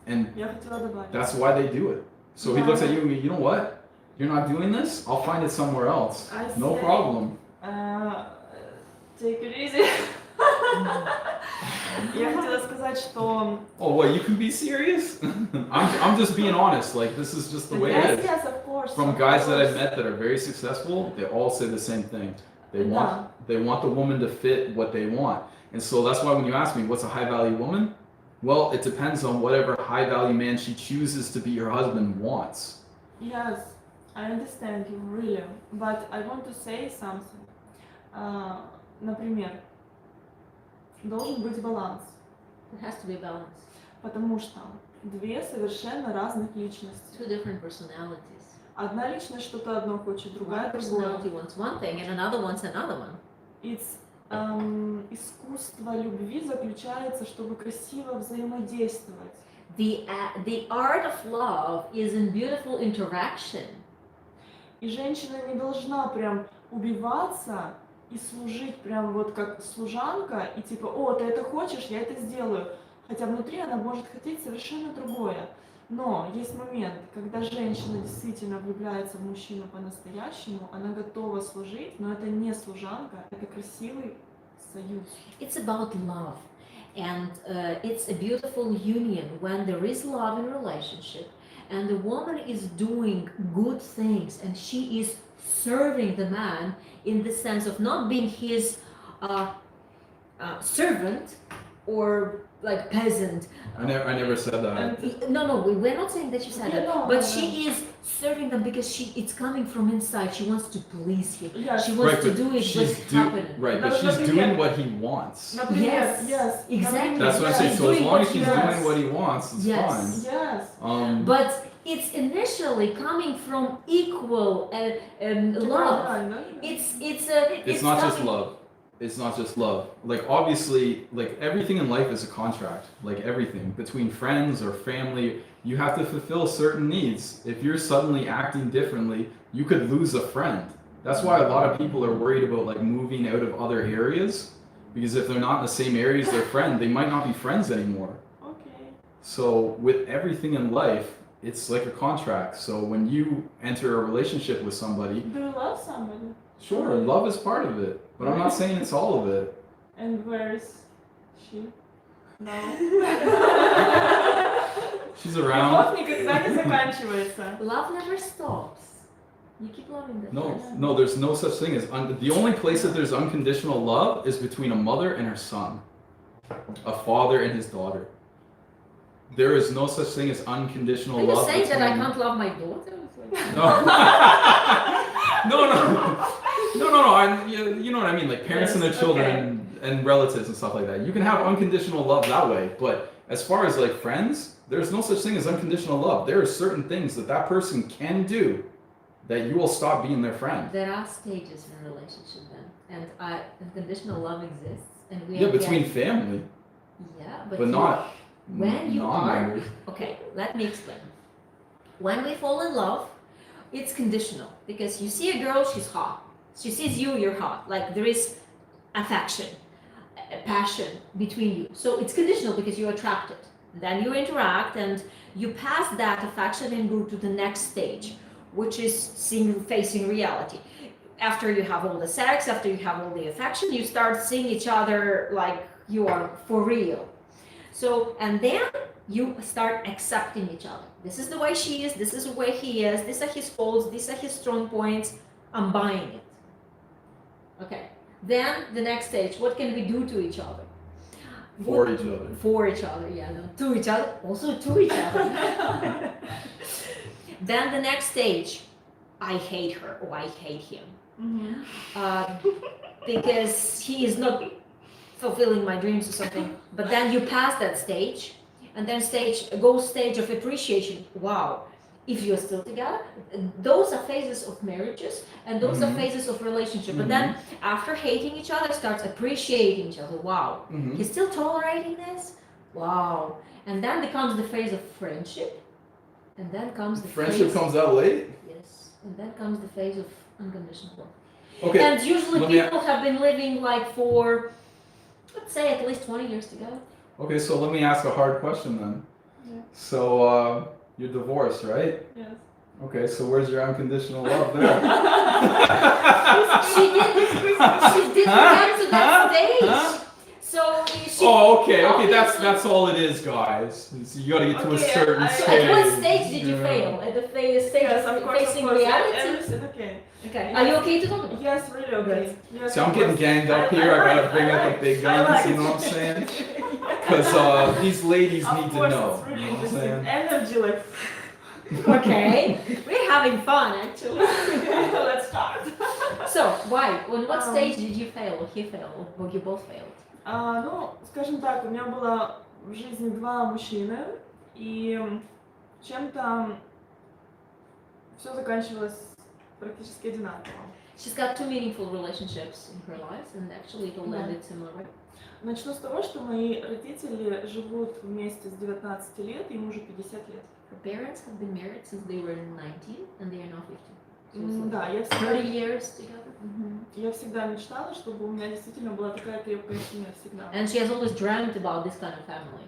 And Я хотела добавить. that's why they do it. So he Yeah. looks at you and goes, you know what? You're not doing this? I'll find it somewhere else. I No say- problem. Take it easy. Я хотела сказать, что... Oh, what? You can be serious? I'm just being honest. Like, this is just the way it is. Yes, of course. From of guys that I've course. met that are very successful, they all say the same thing. They Yeah. want the woman to fit what they want. And so that's why when you ask me what's a high-value woman, well, it depends on whatever high-value man she chooses to be her husband wants. Yes, I understand you, really. But I want to say something. Например, должен быть баланс. It has to be balanced. Потому что две совершенно разных личности. Two different personalities. Одна личность что-то одно хочет, One другая другое. personality wants one thing, and another wants another one. It's, искусство любви заключается, чтобы красиво взаимодействовать. The art of love is in beautiful interaction. И женщина не должна прям убиваться и служить прям вот как служанка, и типа, о, ты это хочешь, я это сделаю. Хотя внутри она может хотеть совершенно другое. Но есть момент, когда женщина действительно влюбляется в мужчину по-настоящему, она готова служить, но это не служанка, это красивый союз. It's about love, and it's a beautiful union when there is love in relationship, and the woman is doing good things, and she is serving the man in the sense of not being his servant or like peasant. I never said that. And No, we're not saying that you said Yeah, that, no, but no. she is serving them because it's coming from inside. She wants to please him. Yes. She wants Right, to but do it she's what's happening. right, but No, she's but doing yeah. what he wants. Например, Yes, exactly. That's what I'm She's saying. So as doing long what as she she's wants. doing what he wants, it's Yes. Yes. fine. But it's initially coming from equal love. It's not just coming- love. It's not just love. Like obviously, like everything in life is a contract. Like everything between friends or family, you have to fulfill certain needs. If you're suddenly acting differently, you could lose a friend. That's why a lot of people are worried about like moving out of other areas, because if they're not in the same area as their friend, they might not be friends anymore. Okay. So with everything in life, it's like a contract. So when you enter a relationship with somebody, Do you love somebody? sure, love is part of it, but I'm not saying it's all of it. And where is she? No. She's around. Любовь никогда не заканчивается. Love never stops. You keep loving them. No, there's no such thing as the only place that there's unconditional love is between a mother and her son, a father and his daughter. There is no such thing as unconditional Are you love. saying that I between- can't love my daughter? No. You know what I mean, like parents and their Yes, children and relatives and stuff like that. You can have unconditional love that way, but as far as like friends, there's no such thing as unconditional love. There are certain things that person can do that you will stop being their friend. There are stages in a relationship then, and unconditional love exists, and we Yeah, are between getting- family, Yeah, but you- not when you non-married. Okay, let me explain. When we fall in love, it's conditional because you see a girl, she's hot. She sees you, you're hot. Like there is affection, a passion between you. So it's conditional because you're attracted. Then you interact and you pass that affection and go to the next stage, which is facing reality. After you have all the sex, after you have all the affection, you start seeing each other like you are for real. So, and then you start accepting each other. This is the way she is, this is the way he is, these are his faults, these are his strong points. I'm buying it. Okay. Then the next stage, what can we do to each other? For each other. For each other, yeah. No, to each other, also to each other. Then the next stage, I hate her or I hate him. Because he is not fulfilling my dreams or something. But then you pass that stage, and then stage of appreciation. Wow, if you're still together, those are phases of marriages, and those are phases of relationship. But then after hating each other, starts appreciating each other. Wow, he's still tolerating this. Wow, and then becomes the phase of friendship, and then comes the Friendship phase, comes out late. yes, and then comes the phase of unconditional love. Okay. And usually let me- people have been living like for, let's say, at least 20 years together. Okay, so let me ask a hard question then. Yeah. So you're divorced, right? Yes. Okay, so where's your unconditional love there? She didn't get to that stage. Huh? So she. Oh, okay, that's obviously- all it is, guys. So you gotta get to a Okay, certain I- So stage. at what stage did you know. fail? At the stage Yes, of of course, facing of course. reality? Everything okay. Okay. Are you okay to talk about it? Yes, really okay. Yes, See, I'm of getting course. ganged up here. I gotta bring out the like- big I guns, like you it. know what I'm saying? Because these ladies Of need to course, know. it's really You know what I'm interesting. saying? Energy, like. Okay. We're having fun actually. Let's start. So why? On what Um, stage did you fail or he failed or you both failed? Ну, скажем так, у меня было в жизни два мужчины, и чем-то все заканчивалось практически одинаково. She's got two meaningful relationships in her life, and actually it all Да. ended similarly. Начну с того, что мои родители живут вместе с 19 лет, и ему уже 50 лет. Her parents have been married since they were 19, and they are now 50. So it's like Да, я 30 всегда, years together. я всегда мечтала, чтобы у меня действительно была такая крепкая семья всегда. And she has always dreamt about this kind of family.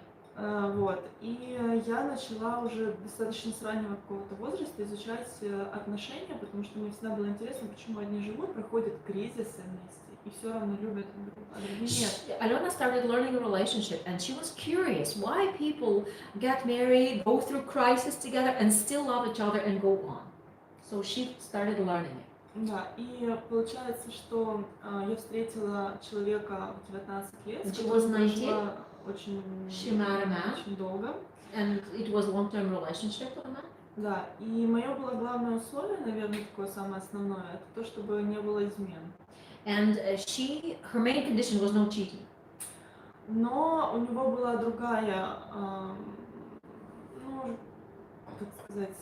Вот. И я начала уже достаточно с раннего какого-то возраста изучать отношения, потому что мне всегда было интересно, почему одни живут, проходят кризисы вместе и все равно любят друг друга, а другие нет. Aliona started learning a relationship, and she was curious why people get married, go through crisis together, and still love each other and go on. So she started learning it. Да, и получается, что я встретила человека в 19 лет, And с she которым was 19? прожила очень, She met a man? очень долго. And it was a long-term relationship with a man. Да, и мое было главное условие, наверное, такое самое основное, это то, чтобы не было измен. And her main condition was no cheating. Но у него была другая, ну, как сказать,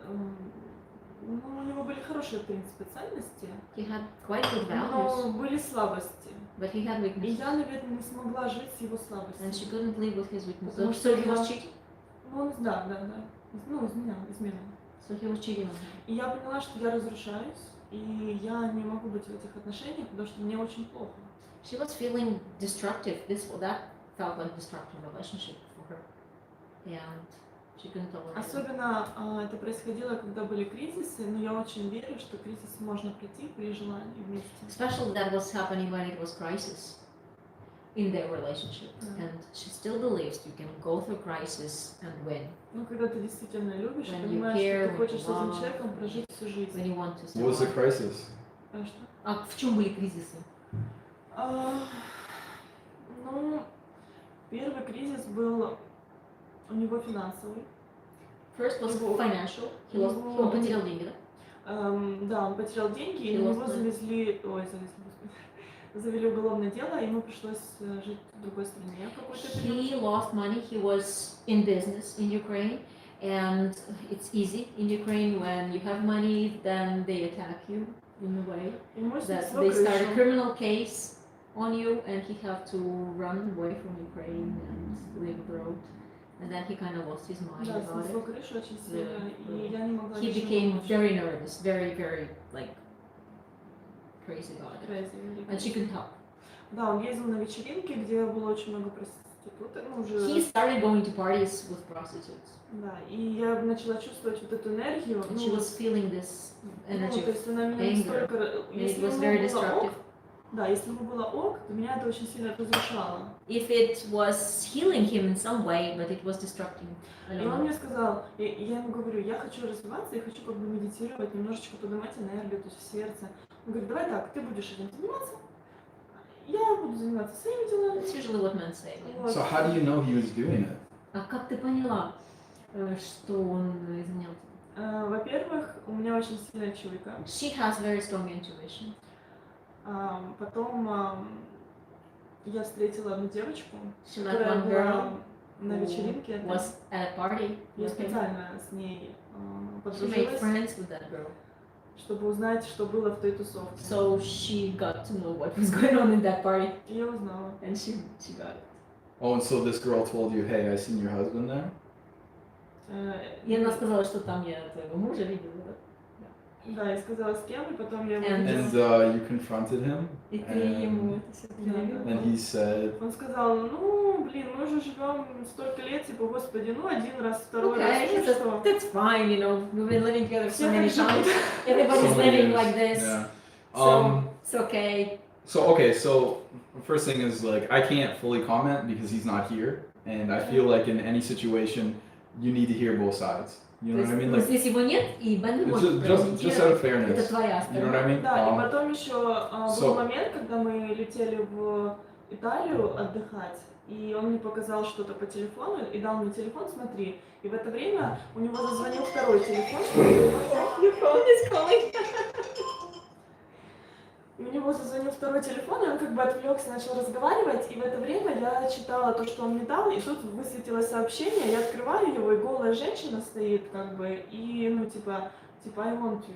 ну, у него были хорошие, в принципе, ценности, He had quite good values, но были слабости. but he had И weaknesses. я, наверное, не смогла жить с его And she слабостями. couldn't live with his weaknesses. Потому So что he was я- cheating. Ну, да. Ну, измена. So he was cheating on her. И я поняла, что я разрушаюсь, и я не могу быть в этих отношениях, потому что мне очень плохо. She was feeling destructive. That felt like a destructive relationship for her. And she couldn't tolerate it. Особенно это происходило, когда были кризисы, но я очень верю, что кризис можно пройти при желании вместе. Especially that was happening when it was crisis in their relationship. Yeah. And she still believes you can go through crisis and win Ну, когда ты действительно любишь, и When you понимаешь, care, что ты хочешь с when you этим love. человеком прожить всю жизнь. when you want to What was the survive. crisis? А что? А в чем были кризисы? Ну, первый кризис был у него финансовый. First was Его- financial. его- Он потерял деньги, да? Да, он потерял деньги, и He на lost него money. завезли, господи, завели уголовное дело, и ему пришлось жить в другой стране в какой-то период. He lost money. He was in business in Ukraine, and it's easy in Ukraine when you have money, then they attack you in a way Ему that снесло they start a крышу. criminal case on you, and he have to run away from Ukraine and live abroad. And then he kind of lost his mind Да, about снесло it. крышу очень сильно, и я не могла He ничего became помочь. very nervous, very like crazy about it, Crazy, and she couldn't help. Да, он ездил на вечеринки, где было очень много проституток, ну уже. He started going to parties with prostitutes, Да, и я начала чувствовать вот эту энергию. and she was feeling this energy то of есть она меня anger, настолько, and it если was ему very было destructive. ок, да, если ему было ок, то меня это очень сильно разрушало. If it was healing him in some way, but it was destructing. I И don't он know. мне сказал, и я ему говорю, я хочу развиваться, я хочу как бы медитировать, немножечко поднимать энергию, то есть в сердце. Он говорит, давай так, ты будешь этим заниматься, я буду заниматься своими делами. That's usually what men say. Yeah. Вот. So how do you know he was doing it? А как ты поняла, что он изменял? Во-первых, у меня очень сильная чуйка. She has very strong intuition. Потом я встретила одну девочку, She met которая one girl была на who вечеринке. was at a party. Я with him. специально с ней She made подружилась, friends with that girl. чтобы узнать, что было в той тусовке. So she got to know what was going on in that party, И я узнала. and she got it. Oh, and so this girl told you, hey, I seen your husband there? И она сказала, что там я твоего мужа видела. Да, я сказала с кем, и потом я его And- видела. And you confronted him? И ты ему это всё говорила? And he said, Он сказал, ну, блин, мы уже живем столько лет, типа, господи, ну, один раз, второй раз, Okay, ну, что? that's fine, you know, we've been living together so Все many так живут. times. Everybody's so many living years. like this, Yeah. so it's okay. So first thing is like I can't fully comment because he's not here, and I feel like in any situation you need to hear both sides. You know what I mean? Like Здесь его нет, и Бен не it's может just out прокомментировать. of fairness. Это твоя You know what I сторона. mean? Да, и потом еще был so- момент, когда мы летели в Италию отдыхать, и он мне показал что-то по телефону и дал мне телефон, смотри. И в это время у него зазвонил второй телефон. Your phone is calling. И у него зазвонил второй телефон, и он как бы отвлекся, начал разговаривать, и в это время я читала то, что он мне дал, и тут высветилось сообщение, я открываю его, и голая женщина стоит, как бы, и, ну, типа, I want you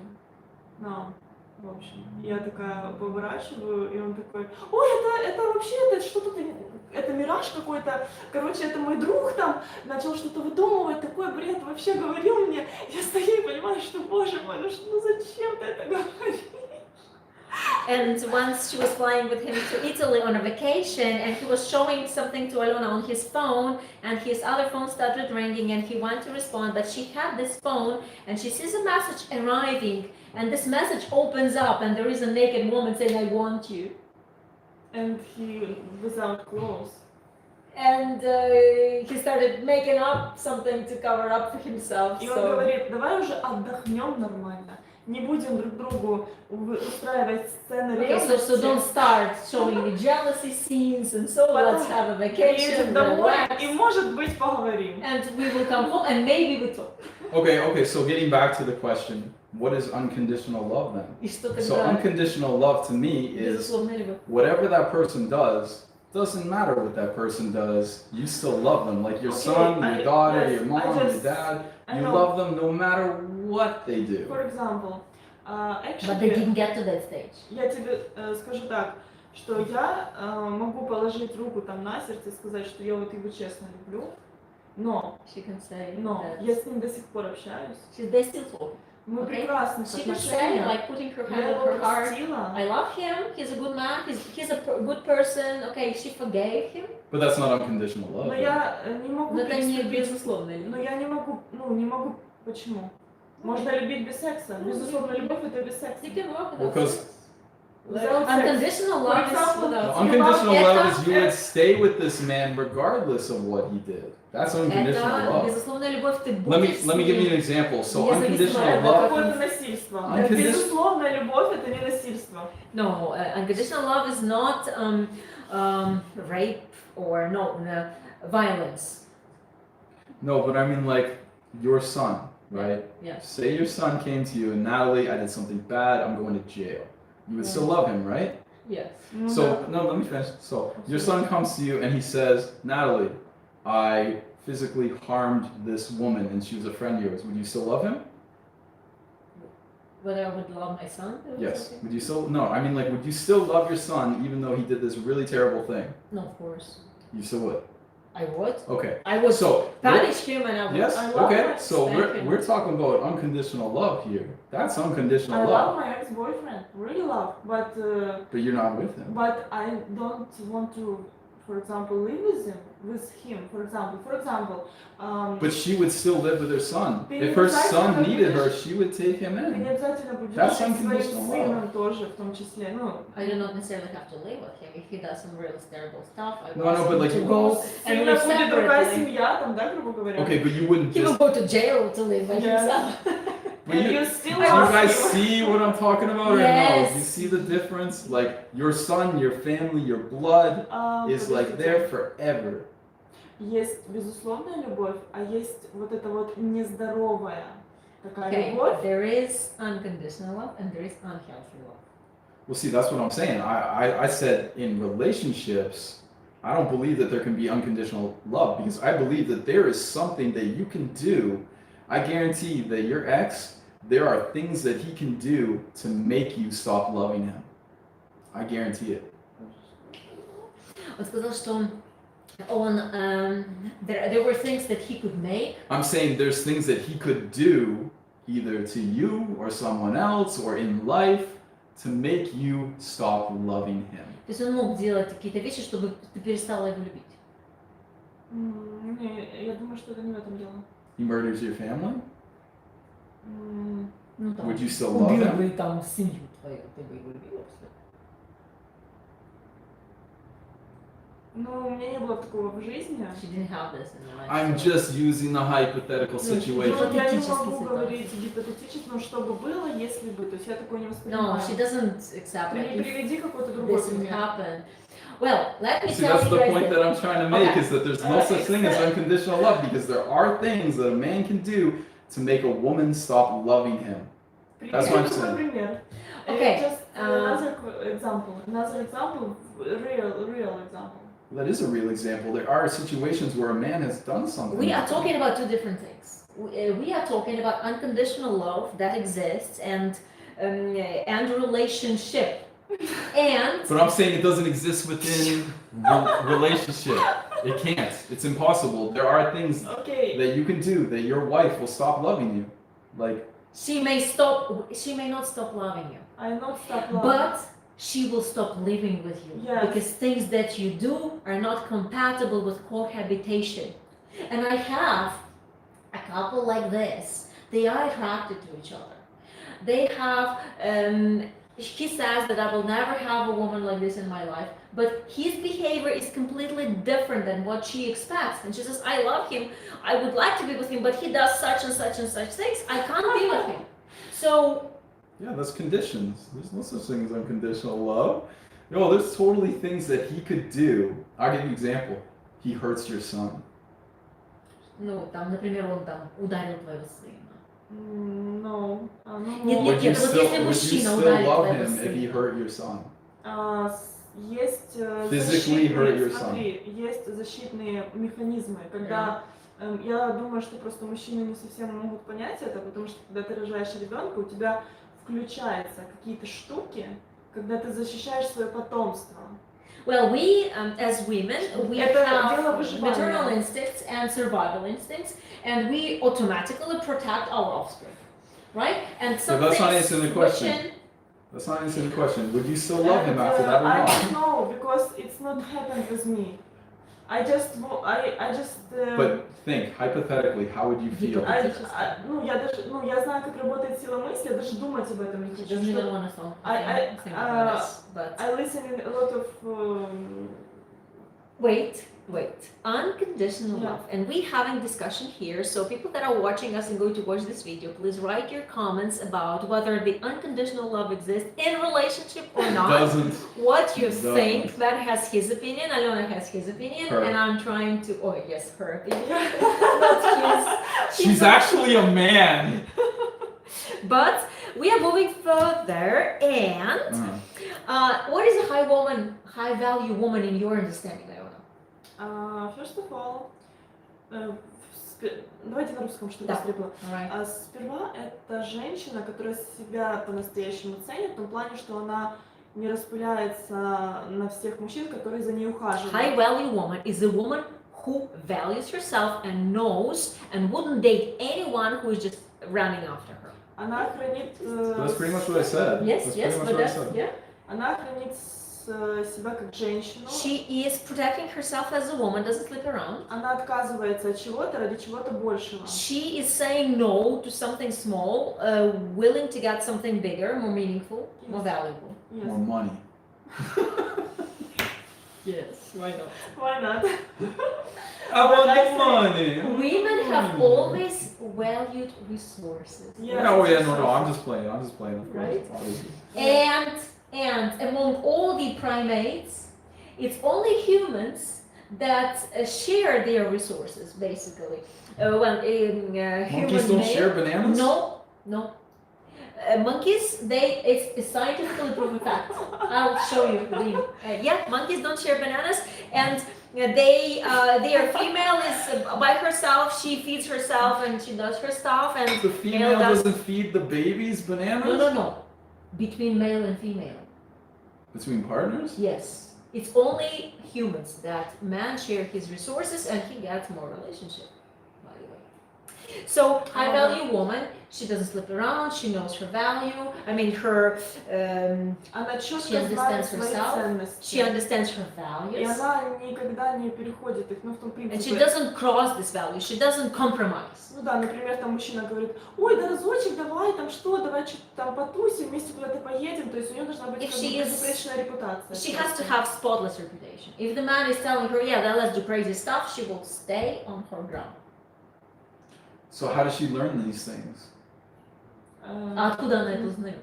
now, в общем. Я такая поворачиваю, и он такой, ой, это вообще, это что-то, это мираж какой-то, короче, это мой друг там, начал что-то выдумывать, такой бред вообще говорил мне, я стою и понимаю, что, боже мой, ну зачем ты это говоришь? And once she was flying with him to Italy on a vacation, and he was showing something to Aliona on his phone, and his other phone started ringing, and he went to respond, but she had this phone, and she sees a message arriving, and this message opens up, and there is a naked woman saying, I want you. And he, without clothes. And he started making up something to cover up for himself. И он So говорит, давай уже отдохнем нормально, не будем друг другу устраивать сцены okay, so don't start showing me jealousy scenes, and so let's have a vacation, Приедем домой relax, и, может быть, поговорим. and we will come home, and maybe we talk. Okay, so getting back to the question, what is unconditional love then? И что So тогда unconditional love to me is безусловная любовь? whatever that person doesn't matter what that person does, you still love them. Like your Okay, son, your daughter, yes, your mom, your dad, I you know. love them no matter what they do. For example, But they actually, didn't get to that stage. я тебе скажу так, что я могу положить руку там на сердце и сказать, что я вот его честно люблю, но She can say that. я с ним до сих пор общаюсь. They still talk. Мы Okay. прекрасны She в can say, отношениях. like putting her Я hand on его her heart. простила. I love him. He's a good man. He's a good person. Okay, she forgave him. But that's not unconditional love. Но я не могу Но это не переступить. безусловная Но любовь. я не могу. Почему? Можно любить без секса. Безусловно, любовь это без секса. You can walk Well, without 'cause- sex. Without sex. Unconditional love is example, without No, sex. unconditional Это- love is you would stay with this man regardless of what he did. That's unconditional Это love. безусловная любовь. Ты Let будешь me give you an с ним. example. So Независимо unconditional от love. Какое-то насильство. Unconditional- Безусловная любовь это не насильство. No, unconditional love is not rape or violence. No, but I mean like your son, right? Yes. Say your son came to you and Natalie, I did something bad, I'm going to jail. You would still love him, right? Yes. Ну, So, да. no, let me finish. So, your son comes to you and he says, Natalie, I physically harmed this woman and she was a friend of yours. Would you still love him? Whether I would love my son? Yes. Would you still, no, I mean, like, would you still love your son even though he did this really terrible thing? No, of course. You still would? I would. Okay. I would So, punish him and I would. yes, I love okay. that. So, Thank you. we're talking about unconditional love here. That's unconditional I love. love my ex-boyfriend, really love, but But you're not with him. I don't want to, for example, live with him. For example, But she would still live with her son. Ты If не her обязательно son needed her, будешь- she would take him ты не in. обязательно будешь That's жить своим unconditional сыном тоже, в том числе. Ну, I do not necessarily have to live with him. If he does some real terrible stuff, I No, want no, him but like to you- go and сына live будет другая separately. семья, там, да, грубо говоря. Okay, but you wouldn't He will just. go to jail to live by Yeah. himself. But And you, you still do you love guys him. see what I'm talking about or no? Yes. You see the difference? Like your son, your family, your blood is like Подождите. there forever. Есть безусловная любовь, а есть вот эта вот нездоровая такая Okay, любовь. there is unconditional love and there is unhealthy love. Well, see, that's what I'm saying. I said in relationships, I don't believe that there can be unconditional love because I believe that there is something that you can do. I guarantee that your ex, there are things that he can do to make you stop loving him. I guarantee it. Он сказал, что он, there were things that he could make. I'm saying there's things that he could do either to you or someone else or in life to make you stop loving him. То есть он мог делать какие-то вещи, чтобы ты перестала его любить. Не, я думаю, что это не в этом дело. He murders your family? Ну, там, Would you still love убил him? бы там семью твою, ты бы его любила. Ну, у меня не было такого в жизни. She didn't have this in her life. I'm so- just using a hypothetical Ну, Ну, situation. я не Гипотетически могу ситуация. говорить гипотетически, но что бы было, если бы. То есть я такое не воспринимаю. No, she doesn't accept Ты it. мне If приведи какой-то другой this would пример. happen. Well, let me See, tell that's you the guys point that- that I'm trying to make Okay. is that there's no such thing as unconditional love because there are things that a man can do to make a woman stop loving him. That's what I'm Приведи saying. другой пример. Okay, Just another example. Another example. Real example. That is a real example. There are situations where a man has done something. We are talking about two different things. We are talking about unconditional love that exists and relationship. And But I'm saying it doesn't exist within relationship. It can't. It's impossible. There are things Okay. that you can do that your wife will stop loving you. Like, she may not stop loving you, I not stop loving. but she will stop living with you Yes. because things that you do are not compatible with cohabitation. And I have a couple like this. They are attracted to each other. They have he says that I will never have a woman like this in my life, but his behavior is completely different than what she expects. And she says, I love him, I would like to be with him, but he does such and such and such things. I can't be with him. So yeah, that's conditions. There's no such thing as unconditional love. No, there's totally things that he could do. I'll give you an example. He hurts your son. ну, там, например, он там ударил твоего сына. No. Нет, Would you нет, вот still, если would you мужчина still ударит love твоего him if he сына. hurt your son? Есть Physically hurt your защитные, son. смотри, есть защитные механизмы, когда я думаю, что просто мужчины не совсем могут понять это, потому что когда ты рожаешь ребенка, у тебя включаются какие-то штуки, когда ты защищаешь свое потомство. Well, we, as women, we Это дело have выживания. maternal instincts and survival instincts, and we automatically protect our offspring, right? And So some that's not things answering the question. switch in- That's not answering the question. Would you still love him after that or I not? don't know because it's not happened with me. I just But think, hypothetically, how would you feel? я знаю, как работает сила мысли, я даже думать об этом не She хочу. doesn't even Что- want to I- think about this, but I listen in a lot of wait. Unconditional Yeah. love. And we having discussion here, so people that are watching us and going to watch this video, please write your comments about whether the unconditional love exists in relationship or not. Doesn't. What you Doesn't. think. That has his opinion. Aliona has his opinion, Her. and I'm trying to. Oh yes, her opinion. Not his. She's actually a man. But we are moving further, and What is a high value woman in your understanding, Aliona? First of all, давайте на русском, чтобы Да. быстрее было. All right. Сперва это женщина, которая себя по-настоящему ценит, в том плане, что она не распыляется на всех мужчин, которые за ней ухаживают. High value woman is a woman who values herself and knows and wouldn't date anyone who is just running after her. Она хранит... That's pretty much what I said. Yes, That's yes, pretty much but what I that's, said. yeah. Она хранит себя как женщину. She is protecting herself as a woman, doesn't sleep around. Она отказывается от чего-то ради чего-то большего. She is saying no to something small, willing to get something bigger, more meaningful, more valuable. Yes. More money. Yes, why not? Why not? I want the money. Women have always valued resources. Yeah. Oh yeah, no, I'm just playing. I'm just playing. Of course, Right. obviously. And among all the primates, it's only humans that share their resources, basically. Human Monkeys don't male- share bananas. No. Monkeys, it's a scientifically proven fact. I'll show you. Yeah, monkeys don't share bananas, and their female is by herself. She feeds herself and she does her stuff. And The female male does- doesn't feed the babies bananas. no. Between male and female, Between partners. yes. It's only humans that man share his resources and he gets more relationship. By the way. So high value woman, she doesn't slip around. She knows her value. I mean her. Она She четко знает understands свои herself. ценности. She understands her И values, она никогда не переходит их, ну в том and she принципе. doesn't cross this value. She doesn't compromise. Ну да, например, там мужчина говорит, ой, да разочек, давай там что, давай что-то там потусим, вместе куда-то поедем, то есть у нее должна быть If как she бы is- безупречная репутация. She has to have spotless reputation. If the man is telling her, yeah, let's do crazy stuff, she will stay on her ground. So how does she learn these things? А откуда она это узнает?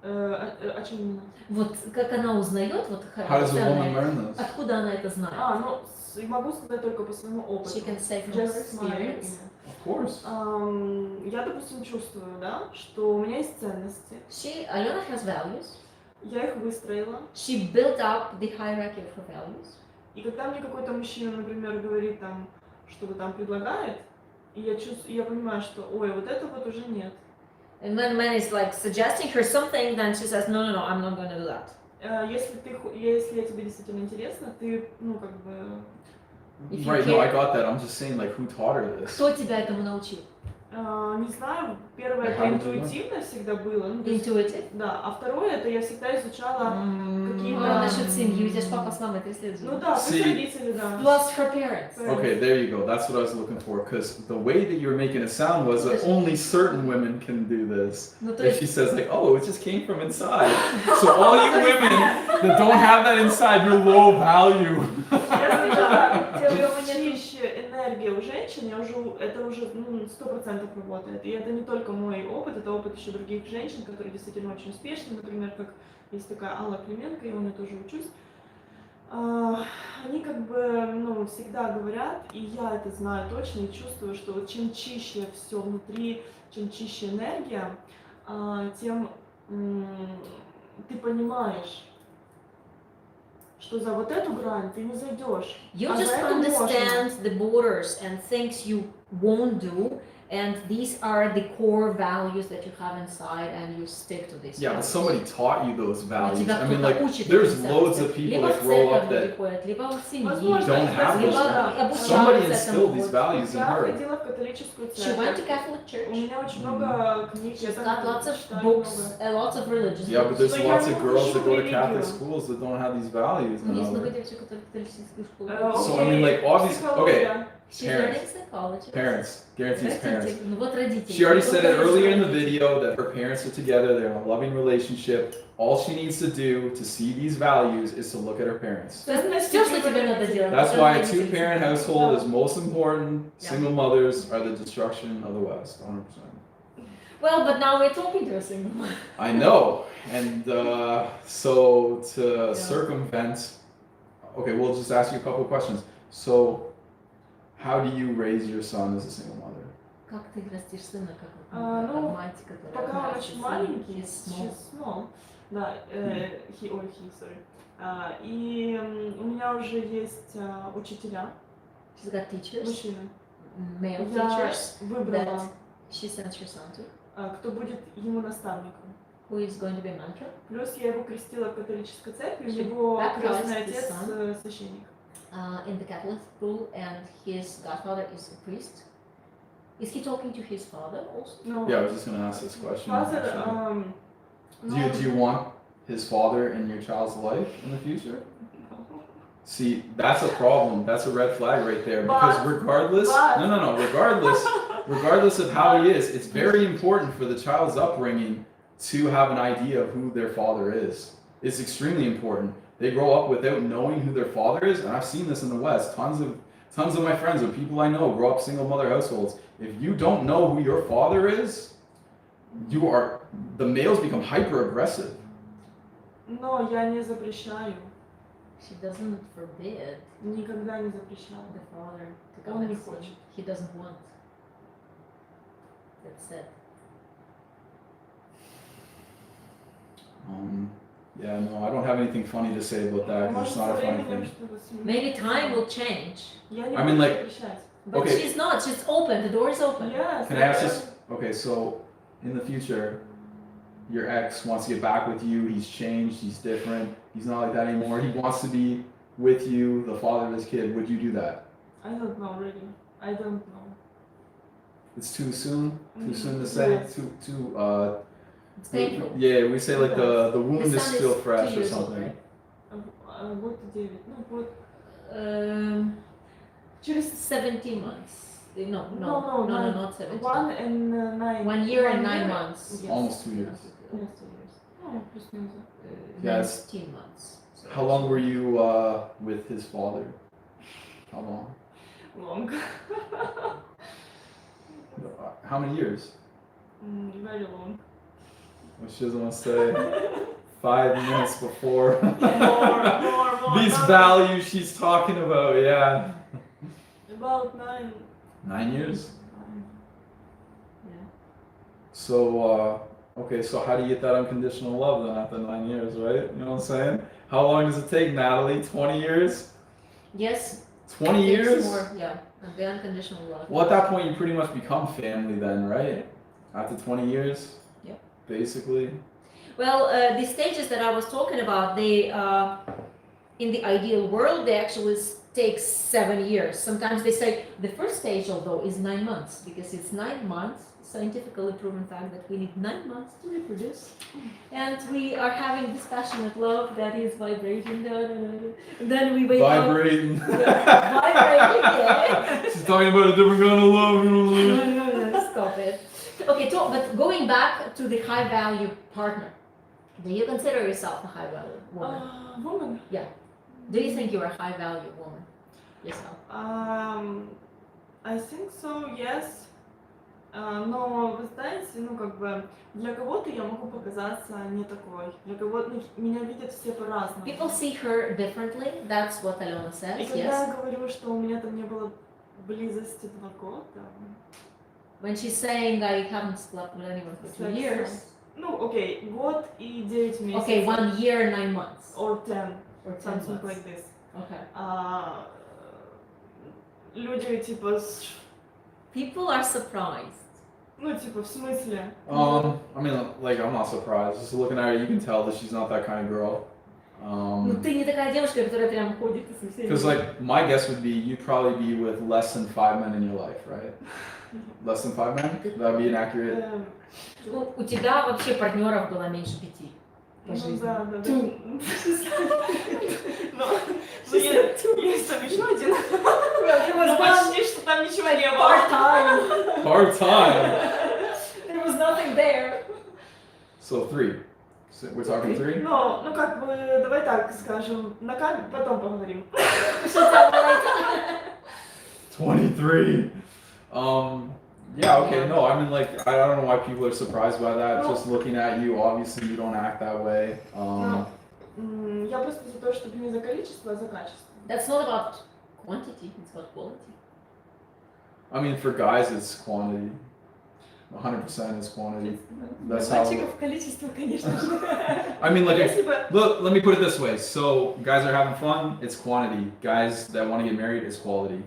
О чем именно? Вот как она узнает, вот How does a woman ценное, learn this? откуда она это знает? Ну, могу сказать только по своему опыту. She can say from her Just my experience. opinion. Of course. Я, допустим, чувствую, да, что у меня есть ценности, Aliona has values. я их выстроила, She built up the hierarchy of her values. и когда мне какой-то мужчина, например, говорит там, что-то там предлагает, и я понимаю, что, ой, вот это вот уже нет. And when man is like suggesting her something, then she says, no, I'm not going to do that. Если тебе действительно интересно, ты, ну, как бы... If you Right. No, I care- got that. I'm just saying, like, who taught her this? Кто тебя этому научил? Не знаю, первое это How did you learn? интуитивно всегда было, ну, то есть, Intuitive. да, а второе это я всегда изучала, какие-то- Ну, насчет семьи, у тебя же папа с мамой, ты следуешь. ну да, See- пусть родители, да. Plus her parents. Okay, there you go. That's what I was looking for. Because the way that you were making it sound was that only certain women can do this. Ну, то And есть, she says, like, oh, it just came from inside. So all you women that don't have that inside, you're low value. Я сказала, чище энергия у женщин, это уже 100% работает. И это не только мой опыт, это опыт еще других женщин, которые действительно очень успешны. Например, как есть такая Алла Клименко, я у нее тоже учусь. Они как бы, всегда говорят, и я это знаю точно и чувствую, что вот чем чище все внутри, чем чище энергия, тем ты понимаешь, что за вот эту грань ты не зайдешь. you А за just это можно. understand the borders and things you won't do, and these are the core values that you have inside, and you stick to these Yeah, but values. somebody taught you those values. Тебя I mean, кто-то like, учит there's этим loads ценностям. of people Либо that в grow up церковь that приходят, либо в семье. Возможно, don't have либо those. обучаются Somebody этому. instilled these values in Я her. ходила в католическую She went to церковь. Catholic У church. меня очень много книг, я She's там got lots of читаю books, много. lots of religious Yeah, but books. there's So lots я of girls that go to религию. Catholic schools that don't have these values. Ну, есть Now. много девочек, которые в католическую школу Э, ходят. So, I mean, like, obviously- психология. She's parents. learning psychology. Parents, guarantees parents. Родители. Ну вот родители. She already said it Только earlier in the родители. video that her parents are together, they're in a loving relationship. All she needs to do to see these values is to look at her parents. То есть всё, что тебе надо делать. That's это why a родители. two-parent household is most important. Yeah. Single mothers are the destruction of the West, 100%. Well, but now we're talking to a single mom. I know, and so to Yeah. circumvent, okay, we'll just ask you a couple of questions. So, how do you raise your son as a single mother? Как ты растишь сына, как Ну, мать, которая Пока он растет очень сына? маленький, He's small. she's small. Да, he, sorry. И у меня уже есть учителя, She's got teachers, мужчины. male Я teachers, выбрала, that she sends her son to, кто будет ему наставником. who is going to be a mentor. Плюс я его крестила в католической церкви, у She него baptized крестный his отец son. священник. In the Catholic school, and his godfather is a priest. Is he talking to his father also? No, Yeah, I was just gonna ask this question. father, actually. no, Do you want his father in your child's life in the future? See, that's a problem. That's a red flag right there. Because regardless, regardless of how he is, it's very important for the child's upbringing to have an idea of who their father is. It's extremely important. They grow up without knowing who their father is, and I've seen this in the West. Tons of my friends or people I know grow up single mother households. If you don't know who your father is, the males become hyper aggressive. но я не запрещаю, She doesn't forbid никогда не запрещала. the father to Он come не and see. хочет. He doesn't want. That's it. Yeah, no, I don't have anything funny to say about that. 'Cause Может, it's со not a funny временем thing. что-то сменится. Maybe time will change. Я не I буду mean, like- запрещать. But Okay. she's not. She's open. The door is open. Yes, Can I ask this? Okay, so in the future, your ex wants to get back with you. He's changed. He's different. He's not like that anymore. He wants to be with you, the father of his kid. Would you do that? I don't know really. I don't know. It's too soon. Too soon to say. Yes. Too. It's painful. Yeah, we say like the wound His is son still 2 fresh or years old, something. right? Вот 9. Ну вот Через 17 months. No, No, not 17. 1 and 9. 1 year and 9 year. months. Yes. Almost 2 years. Almost 2 years. Ну, плюс-минус. Yes. 19 months. So How long were you with his father? How long? Long. How many years? Very long. Well, she doesn't want to say 5 minutes before. More. These values she's talking about, yeah. About 9. 9 years? Yeah. So, okay, so how do you get that unconditional love then after 9 years, right? You know what I'm saying? How long does it take, Natalie? 20 years? Yes. 20 takes years? More, yeah. And the unconditional love. Well, at that point, you pretty much become family then, right? After 20 years? Yep. Basically. Well, the stages that I was talking about, they, in the ideal world, they actually take 7 years. Sometimes they say the first stage, although, is 9 months, because it's 9 months, scientifically proven fact that we need 9 months to reproduce. And we are having this passionate love that is vibrating, and then we wake Vibrating. up. Vibrating, yeah. She's talking about a different kind of love. You know? No, stop it. Okay, but going back to the high value partner, do you consider yourself a high value woman? Woman? Do you think you're a high value woman yourself? I think so, yes. Но вы знаете, ну как бы для кого-то я могу показаться не такой. Для кого-то меня видят все по-разному. People see her differently. That's what Aliona И says. когда Yes. я говорю, что у меня там не было близости 2 года, When she's saying I haven't slept with anyone for 2 years. ну окей, год и 9 месяцев. Okay, 1 year, 9 months. Or 10, Or 10 something months. like this. Okay. Люди типа, People are surprised. ну типа в смысле? I mean, like, I'm not surprised. Just looking at her, you can tell that she's not that kind of girl. Ну ты не такая девушка, которая прям ходит и со всеми. Because, like, my guess would be you'd probably be with less than 5 men in your life, right? Less than 5 men? That would be an accurate. Ну, у тебя вообще партнеров было меньше 5. По Ну жизни. да. Two. Ну, есть там еще один. Ну, почти, что там ничего не было. Part-time. Part-time! There was nothing there. So 3. So we're talking 3? Ну, как бы, давай так скажем, на камеру потом поговорим. 23! Yeah, okay, no, I mean, like, I don't know why people are surprised by that. No. Just looking at you, obviously you don't act that way. Я просто за то, чтобы не за количество, а за качество. That's not about quantity, it's about quality. I mean, for guys, it's quantity. 100% is quantity. That's how. Мальчиков количество, конечно же. I mean, like, Если бы look, let me put it this way. So, guys are having fun, it's quantity. Guys that want to get married, it's quality.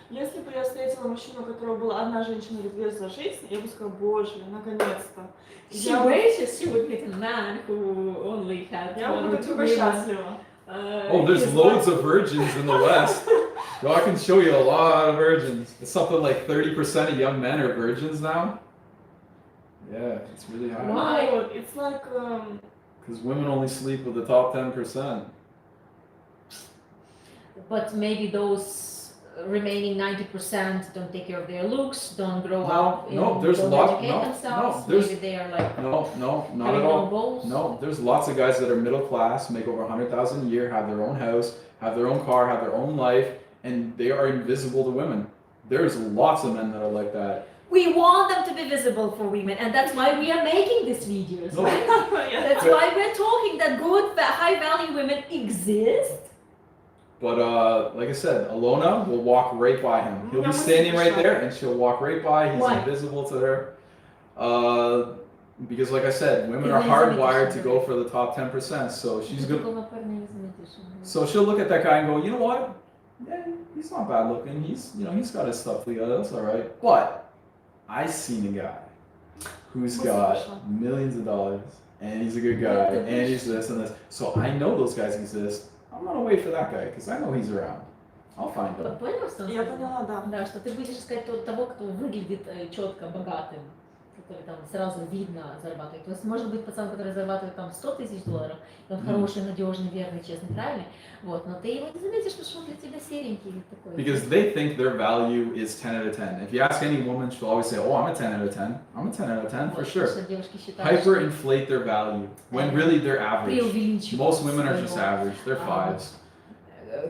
Если бы я встретила мужчину, у которого была одна женщина или две за жизнь, я бы сказала, боже, наконец-то. She Я бы- wishes she would get a man who only had Я one бы or two только women. счастлива. Oh, there's His loads wife- of virgins in the West. Yo, I can show you a lot of virgins. It's something like 30% of young men are virgins now. Yeah, it's really high. Why? No, it's like, Because women only sleep with the top 10%. But maybe those remaining 90% don't take care of their looks, don't grow No, up, no, and there's don't a lot- educate no, themselves. no, there's- Maybe they are like No, not having at no all. goals. No, there's lots of guys that are middle class, make over 100,000 a year, have their own house, have their own car, have their own life, and they are invisible to women. There's lots of men that are like that. We want them to be visible for women, and that's why we are making these videos. No. Right? yeah. That's why we're talking that good, high value women exist. But like I said, Aliona will walk right by him. He'll Yeah, be we standing see right the there, and she'll walk right by. He's Why? invisible to her. Because like I said, women are He's hardwired to invisible. go for the top 10%. So she's gonna. Good. So she'll look at that guy and go, you know what? Yeah, he's not bad looking. He's, he's got his stuff together. That's all right. But I seen a guy who's got millions of dollars, and he's a good guy, and he's this and this. So I know those guys exist. I'm gonna wait for that guy because I know he's around. I'll find him. Понял, что он Я сказал? поняла, да. Да, что ты будешь искать того, кто выглядит четко богатым, который там сразу видно зарабатывает. То есть может быть пацан, который зарабатывает там 100 тысяч долларов, и он хороший, надежный, верный, честный, правильный, вот, но ты его не заметишь, потому что он для тебя серенький или такой. Because they think their value is 10 out of 10. If you ask any woman, she'll always say, oh, I'm a 10 out of 10. I'm a 10 out of 10 for Вот, sure. что девушки считают, что Hyperinflate their value when really they're average. преувеличивают Most women are just своего, average. They're fives.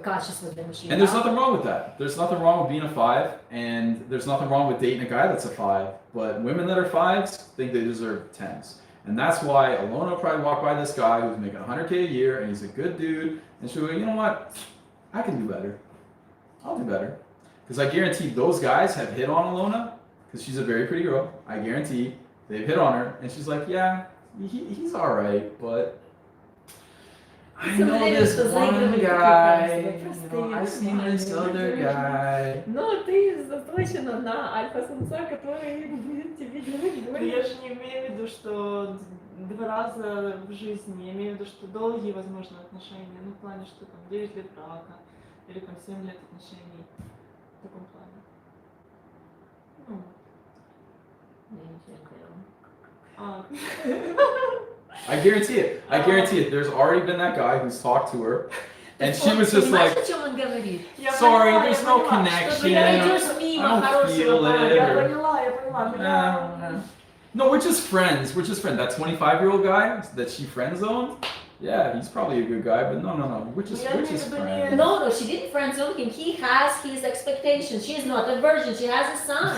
качество для мужчин. And there's да? nothing wrong with that. There's nothing wrong with being a five, and there's nothing wrong with dating a guy that's a five. But women that are fives think they deserve tens. And that's why Aliona will probably walk by this guy who's making 100K a year, and he's a good dude, and she'll go, you know what? I can do better. I'll do better. Because I guarantee those guys have hit on Aliona, because she's a very pretty girl. I guarantee they've hit on her, and she's like, yeah, he's all right, but I know this one guy, I seen this other guy. Но ты заточена на альфа-самца, который будет тебе делать Но больно. я же не имею в виду, что 2 раза в жизни, я имею в виду, что долгие, возможно, отношения, ну, в плане, что там 9 лет брака, или там 7 лет отношений, в таком плане. Ну, I guarantee it. I guarantee it. There's already been that guy who's talked to her, and she was just Понимаешь, like, о чем он говорит? Я sorry, поняла, there's я no поняла. connection. Что ты идешь мимо I don't хорошего feel парня. it. Я or- поняла, бля. No, we're just friends. We're just friends. That 25-year-old guy that she friend zoned, yeah, he's probably a good guy, but no. We're just Yeah, friends. maybe. No, she didn't friend zone him. He has his expectations. She is not a virgin. She has a son.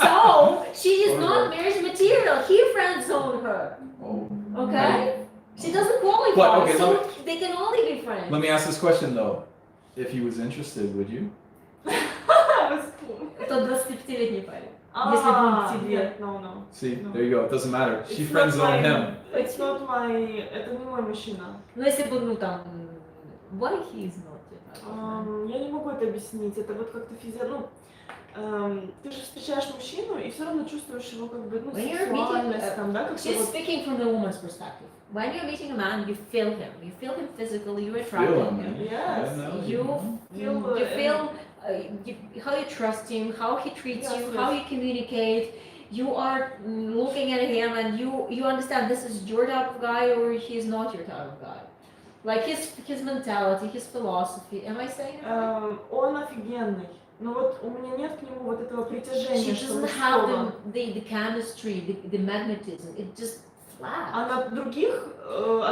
So she is not marriage material. He friend zoned her. Oh. Okay? She doesn't qualify. But, okay, So they can only be friends. Let me ask this question though. If he was interested, would you? Это 25-летний парень. Если бы он к тебе. Нет, no. See, No. there you go. It doesn't matter. She It's friend not zoned my- him. It's not my... Это не мой мужчина. Ну, если бы, ну, там... Why he is not your type of man? Я не могу это объяснить. Это вот как-то ты же встречаешь мужчину и все равно чувствуешь его как бы, ну, When you're сексуальность meeting, там, да, как-то She's вот. speaking from the woman's perspective. When you're meeting a man, you feel him. You feel him physically. You attract Feel him. him. Yes, I know, you feel, You feel how you trust him, how he treats Yes, you, yes. how you communicate. You are looking at him and you understand this is your type of guy or he's not your type of guy. Like his mentality, his philosophy. Am I saying it right? Он офигенный. Но вот у меня нет к нему вот этого She притяжения, что doesn't have мужского. the chemistry, the magnetism. It just flat. А на других,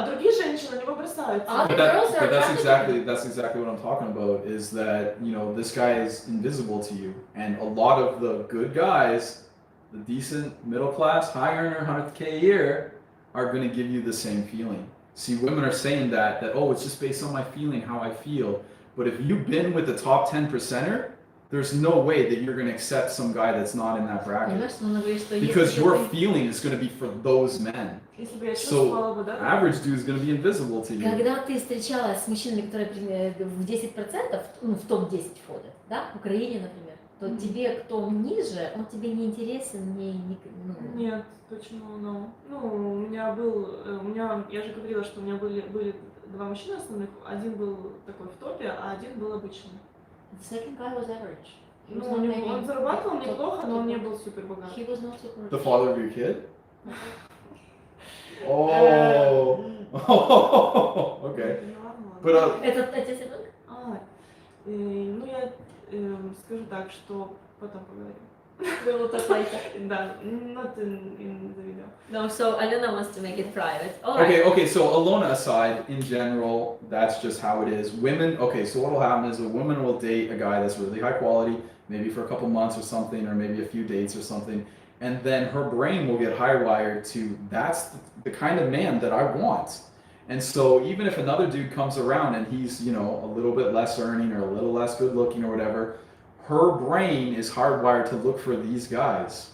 другие женщины на него бросаются. А, But, girls are that's attracted to that's exactly what I'm talking about. Is that this guy is invisible to you, and a lot of the good guys, the decent middle class, high earner, 100K a year, are going to give you the same feeling. See, women are saying that oh, it's just based on my feeling, how I feel. But if you've been with the top 10%er, there's no way that you're going to accept some guy that's not in that bracket. Понимаешь, что она говорит, что Because если your ты- feeling is going to be for those men. Если бы я So, чувствовала бы, да? average dude is going to be invisible to you. Когда ты встречалась с мужчинами, которые в 10%, ну, в топ-10 входят, да, в Украине, например, то тебе, кто ниже, он тебе не интересен, ну, Нет, почему? Ну, я же говорила, что у меня были два мужчины основных, один был такой в топе, а один был обычный. The second guy was average. He was Ну, not maybe он зарабатывал top- неплохо, но он не top- был супер богат. He was not super The rich. father of your kid? Oh. Okay. Ну, ладно, ладно. But Этот отец ребенка? Ну, я скажу так, что потом поговорим. We will talk later. Да, not in the video. No, so Aliona wants to make it private. All right. okay, so Aliona aside, in general, that's just how it is. Women, okay, so what will happen is a woman will date a guy that's really high quality, maybe for a couple months or something, or maybe a few dates or something, and then her brain will get hardwired to, that's the kind of man that I want. And so even if another dude comes around and he's, you know, a little bit less earning or a little less good looking or whatever, her brain is hardwired to look for these guys.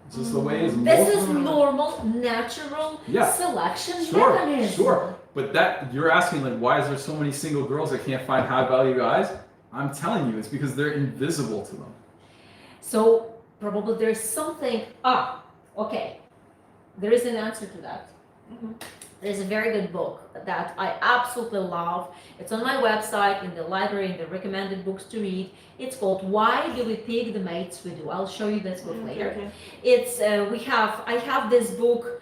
Is this the way it is? This is Most women- normal, natural Yeah. selection Sure, mechanism. sure. But that, you're asking like, why is there so many single girls that can't find high value guys? I'm telling you, it's because they're invisible to them. So probably there's something. Okay. There is an answer to that. There's a very good book that I absolutely love. It's on my website, in the library, in the recommended books to read. It's called Why Do We Pick the Mates We Do? I'll show you this book later. Okay. It's I have this book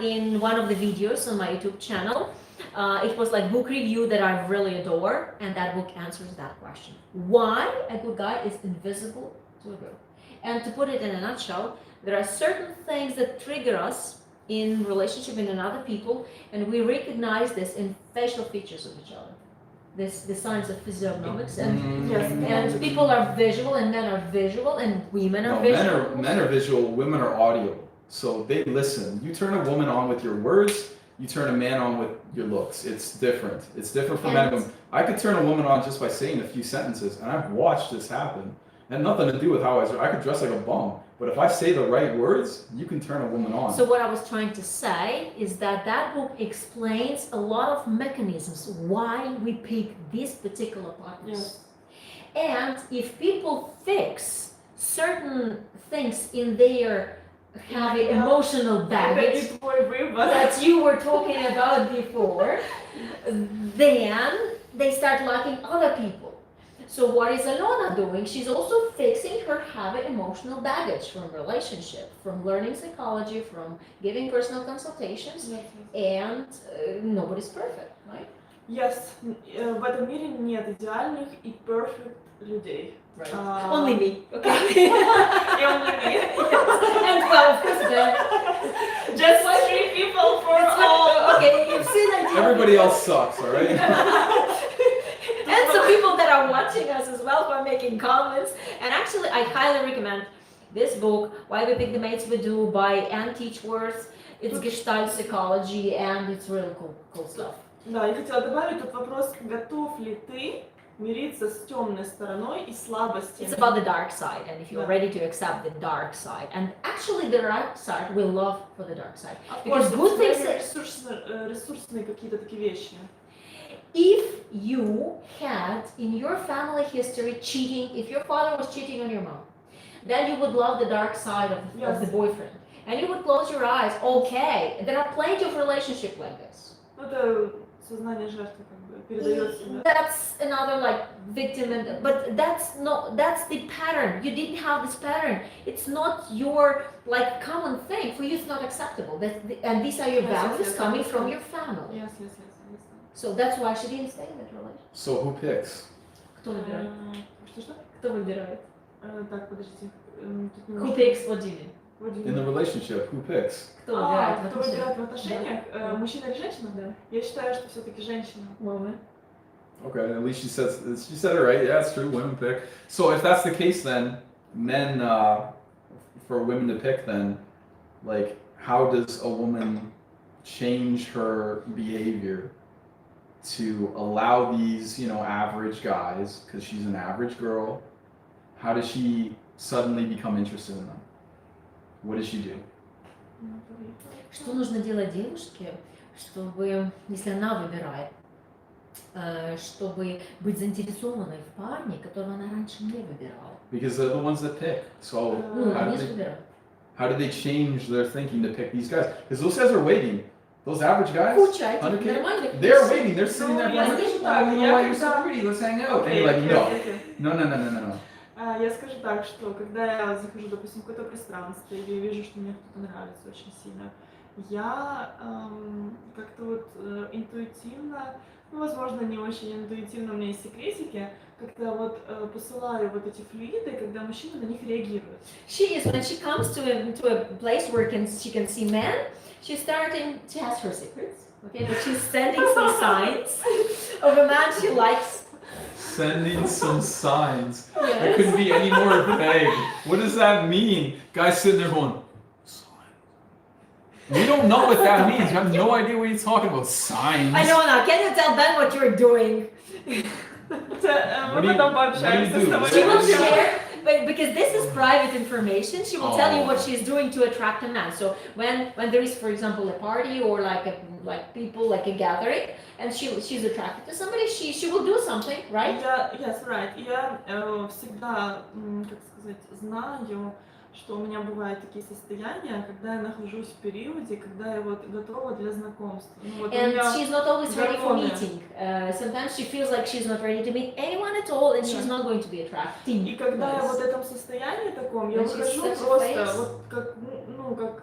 in one of the videos on my YouTube channel. It was like book review that I really adore, and that book answers that question. Why a good guy is invisible to a girl. And to put it in a nutshell, there are certain things that trigger us in relationship in other people, and we recognize this in facial features of each other. The signs of physiognomics, and Yes. and people are visual, and men are visual, and women are No, visual. men are visual, women are audio. So they listen. You turn a woman on with your words, you turn a man on with your looks. It's different. It's different for men and women. I could turn a woman on just by saying a few sentences, and I've watched this happen. It had nothing to do with how I could dress like a bum, but if I say the right words, you can turn a woman on. So what I was trying to say is that that book explains a lot of mechanisms why we pick these particular partners. And if people fix certain things in their heavy emotional baggage Это не твой выбор. that you were talking about before, then they start liking other people. So what is Aliona doing? She's also fixing her heavy emotional baggage from relationship, from learning psychology, from giving personal consultations, and nobody's perfect, right? Yes. В этом мире нет идеальных и perfect людей. Right. А, Only me, okay? И only me. And well, of course, Just 3 people for all. okay, you've seen it. Everybody else sucks, all right? And some people that are watching us as well who are making comments. And actually, I highly recommend this book, Why We Pick the Mates We Do, by Ann Teachworth. It's Gestalt psychology, and it's really cool stuff. Да, я хотела добавить тут вопрос, готов ли ты мириться с темной стороной и слабостями? It's about the dark side, and if you're Yeah. ready to accept the dark side. And actually, the dark side, we love for the dark side. Of Because course, good it's things very ресурсные какие-то такие вещи. If you had in your family history cheating, if your father was cheating on your mom, then you would love the dark side of the Yes. boyfriend. And you would close your eyes. Okay, there are plenty of relationships like this. Ну, это сознание жертвы как бы передается. Да. That's another like victim, but that's the pattern. You didn't have this pattern. It's not your like common thing. For you, it's not acceptable. And these are your Yes, yes, values yes, coming yes, from yes. your family. Yes. So that's why she didn't stay in that relationship. So who picks? Кто выбирает? Что? Кто выбирает? Так, подождите. Тут Who немножко- picks what do you mean? What do you In the mean? relationship, who picks? Кто выбирает в Кто отношениях? выбирает в отношениях? Да. Мужчина или женщина? Да. Я считаю, что все-таки женщина. Woman. Okay, at least she said it right. Yeah, it's true. Women pick. So if that's the case, then men, for women to pick, then, like, how does a woman change her behavior to allow these, you know, average guys, because she's an average girl, how does she suddenly become interested in them? What does she do? Что нужно делать девушке, чтобы, если она выбирает, чтобы быть заинтересованной в парне, которого она раньше не выбирала? Because they're the ones that pick. So Ну, how они do же they, выбирают. how do they change their thinking to pick these guys? Because those guys are waiting. Those average guys, Куча этих 100K, нормальных they're мужчин. waiting. They're sitting there Ну, going, я like, скажу oh, так, you know я what, you're so когда- pretty, let's hang out. And Окей, you're like, окей, no, окей. no. Я скажу так, что когда я захожу, допустим, в какое-то пространство или вижу, что мне кто-то нравится очень сильно, я как-то вот интуитивно, ну, возможно, не очень интуитивно, у меня есть секретики, как-то вот посылаю вот эти флюиды, когда мужчина на них реагирует. She is, when she comes to a place where she can see men, she's starting, she has her secrets, okay, but she's sending some signs of a man she likes. Sending some signs. It Yes. couldn't be any more vague. What does that mean? Guys sitting there going, signs. We don't know what that means. You have no idea what you're talking about. Signs. Aliona, can you tell them what you're doing? Мы What do you- потом what do пообщаемся you с do? тобой. She will What do you do? share, but because this is private information, she will tell you Oh. what she's doing to attract a man. So when there is, for example, a party or like people, like a gathering, and she's attracted to somebody, she will do something, right? Yes, right. Я всегда, как сказать, знаю, что у меня бывают такие состояния, когда я нахожусь в периоде, когда я вот готова для знакомства. Ну, вот у And меня- she's not always ready for гормоны. meeting. Sometimes she feels like she's not ready to meet anyone at all, and she's Yeah. not going to be attracting. И когда я us. вот в этом состоянии таком, я When she's выхожу such a просто face. вот как, ну, как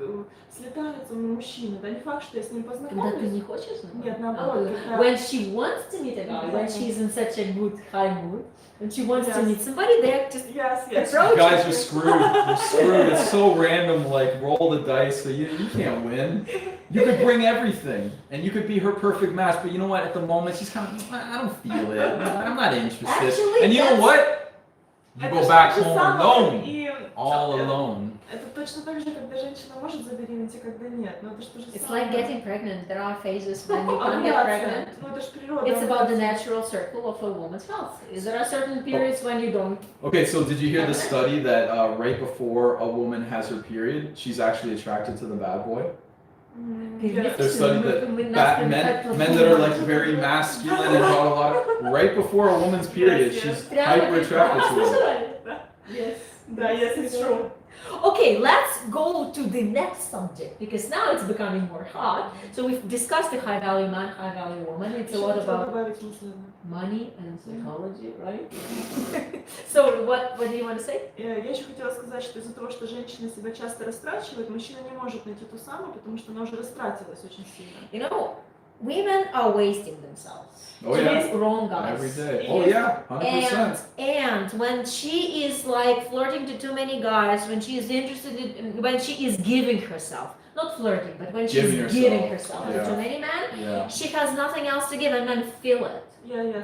слетается мне мужчина. Да не факт, что я с ним Когда ты познакомлюсь. не хочешь знакомиться? Нет, наоборот, когда- When she wants to meet a guy, when Yeah. she's in such a good, high mood, when she wants to Yes. meet somebody, they're just Yes. approach. Guys are screwed. You're screwed. It's so random. Like roll the dice. So you can't win. You could bring everything, and you could be her perfect match. But you know what? At the moment, she's kind of. I don't feel it. I'm not interested. Actually, And you know that's- what? You Это go ж back то же home самое, alone, и all это- alone. Это точно так же, когда женщина может забеременеть, а когда нет. Но это ж то же It's самое. like getting pregnant. There are phases when you can't get pregnant. Ну это ж природа. It's about the овуляция. natural circle of a woman's health. There are certain periods when you don't. Okay, so did you hear the study that right before a woman has her period, she's actually attracted to the bad boy? Yes. There's study that men that are like very masculine and got a lot. Right before a woman's period, Yes, yes. she's hyper attracted to them. Yes. Да, yes, it's true. Okay, let's go to the next subject because now it's becoming more hot. So we've discussed the high value man, high value woman. It's a Еще lot хотела about добавить мысленно. money and psychology, right? So what do you want to say? Я еще хотела сказать, что из-за того, что женщина себя часто растрачивает, мужчина не может найти ту самую, потому что она уже растратилась очень сильно. You know, women are wasting themselves. Oh to yeah, these wrong guys. every day. Oh yeah, 100%. And when she is like flirting to too many guys, when she is interested in, when she is giving herself, not flirting, but when she's Giving herself. giving herself to Yeah. too many men, Yeah. she has nothing else to give and men feel it.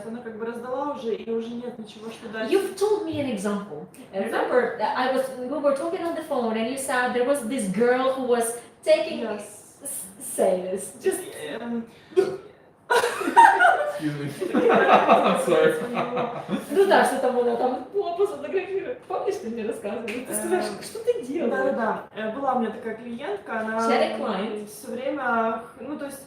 Она как бы раздала уже, и уже нет ничего, что дать. You've told me an example. Remember, we were talking on the phone and you said there was this girl who was taking, Yes. say this, just Excuse me. I'm sorry. ну да, что там она там попу сфотографирует. Помнишь, ты мне рассказывала? Ты сказала, что ты делаешь? Да. Была у меня такая клиентка, она She had a client. все время, ну то есть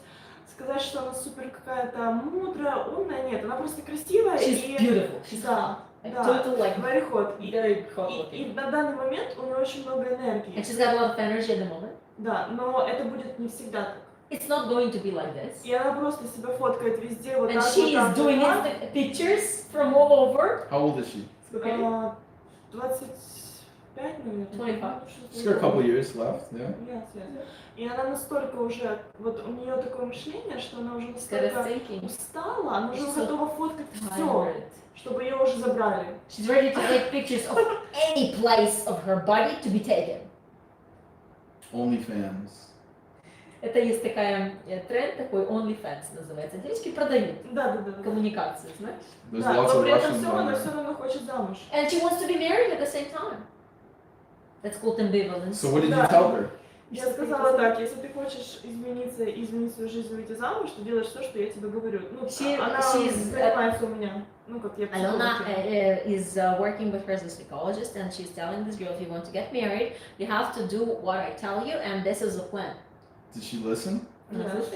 сказать, что она супер какая-то мудрая, умная, нет, она просто красивая She's и beautiful. She's да, hot. да, Total like very hot. very hot И looking. на данный момент у нее очень много And энергии. she's got a lot of energy at the moment. Да, но это будет не всегда так. It's not going to be like this. И она просто себя фоткает везде, вот And так, she вот is так, doing вот так. Insta pictures from all over. How old is she? 25, наверное. 25. She's got a couple years left. Yeah. Yes. И она настолько уже, вот у нее такое мышление, что она уже She's got a настолько thinking. устала, она уже She's готова фоткать все, Tired. чтобы ее уже забрали. She's ready to take pictures of any place of her body to be taken. OnlyFans. Это есть такая тренд, такой OnlyFans называется. Девочки продают Да. коммуникации, знаешь? There's Да, lots но of при этом Russians все on она there. все равно хочет замуж. And she wants to be married at the same time. That's called ambivalence. So what did you Да. tell her? Я сказала так, если ты хочешь измениться, изменить свою жизнь, выйти замуж, ты делаешь все, что я тебе говорю. Ну, она занимается у меня. Ну, как я Alona психолог. is working with her as a psychologist, and she's telling this girl, if you want to get married, you have to do what I tell you, and this is the plan. Did she listen? Yes.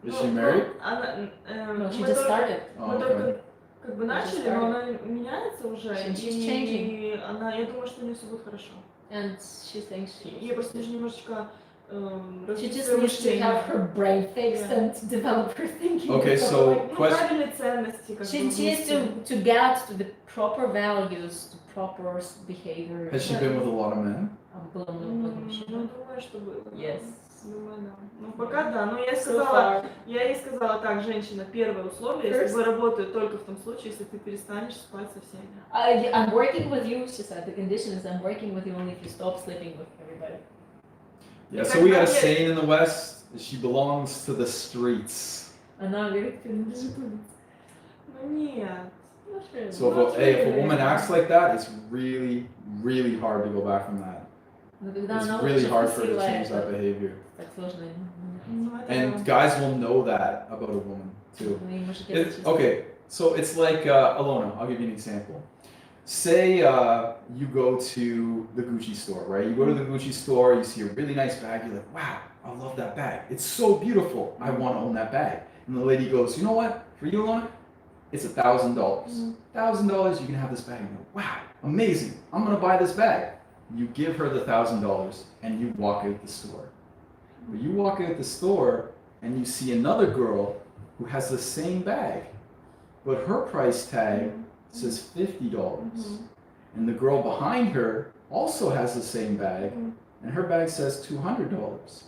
Is she married? Она, No, she мы just только- started. Мы Oh, okay. только как бы She начали, started. но она меняется уже, She's и changing. она, я думаю, что у нее все будет хорошо. And she thinks Ей просто нужно немножечко she развить just свое needs to мышление. have her brain fixed Yeah. and develop her thinking. Okay, So, so like, Ну, question. правильные ценности, как she бы. needs to get to the proper values, to proper behavior. Has she been with a lot of men? Было много Ну, мужчин. думаю, что было. Yes. Думаю, да. Ну, пока да. Но я So сказала, far. я ей сказала так, женщина, первое условие, First. если бы работают только в том случае, если ты перестанешь спать со всеми. I'm working with you, she said. The condition is I'm working with you only if you stop sleeping with everybody. Yeah, so we got a saying in the West, she belongs to the streets. Она говорит, принадлежит улице. Ну, нет. Not really. So if a woman acts like that, it's really, really hard to go back from that. Но когда It's она really очень hard for her to вкусила change that это, behavior. так сложно. Ну, это And да. guys will know that about a woman too. Ну, и мужики это чувствуют. Okay, so it's like Aliona. I'll give you an example. Say you go to the Gucci store, right? You go to the Gucci store, you see a really nice bag, you're like, wow, I love that bag. It's so beautiful. I want to own that bag. And the lady goes, you know what? For you, Aliona, it's $1,000. $1,000, you can have this bag. And you go, wow, amazing. I'm gonna buy this bag. You give her the $1,000 and you walk out the store. But you walk out the store and you see another girl who has the same bag, but her price tag says $50. And the girl behind her also has the same bag, and her bag says $200.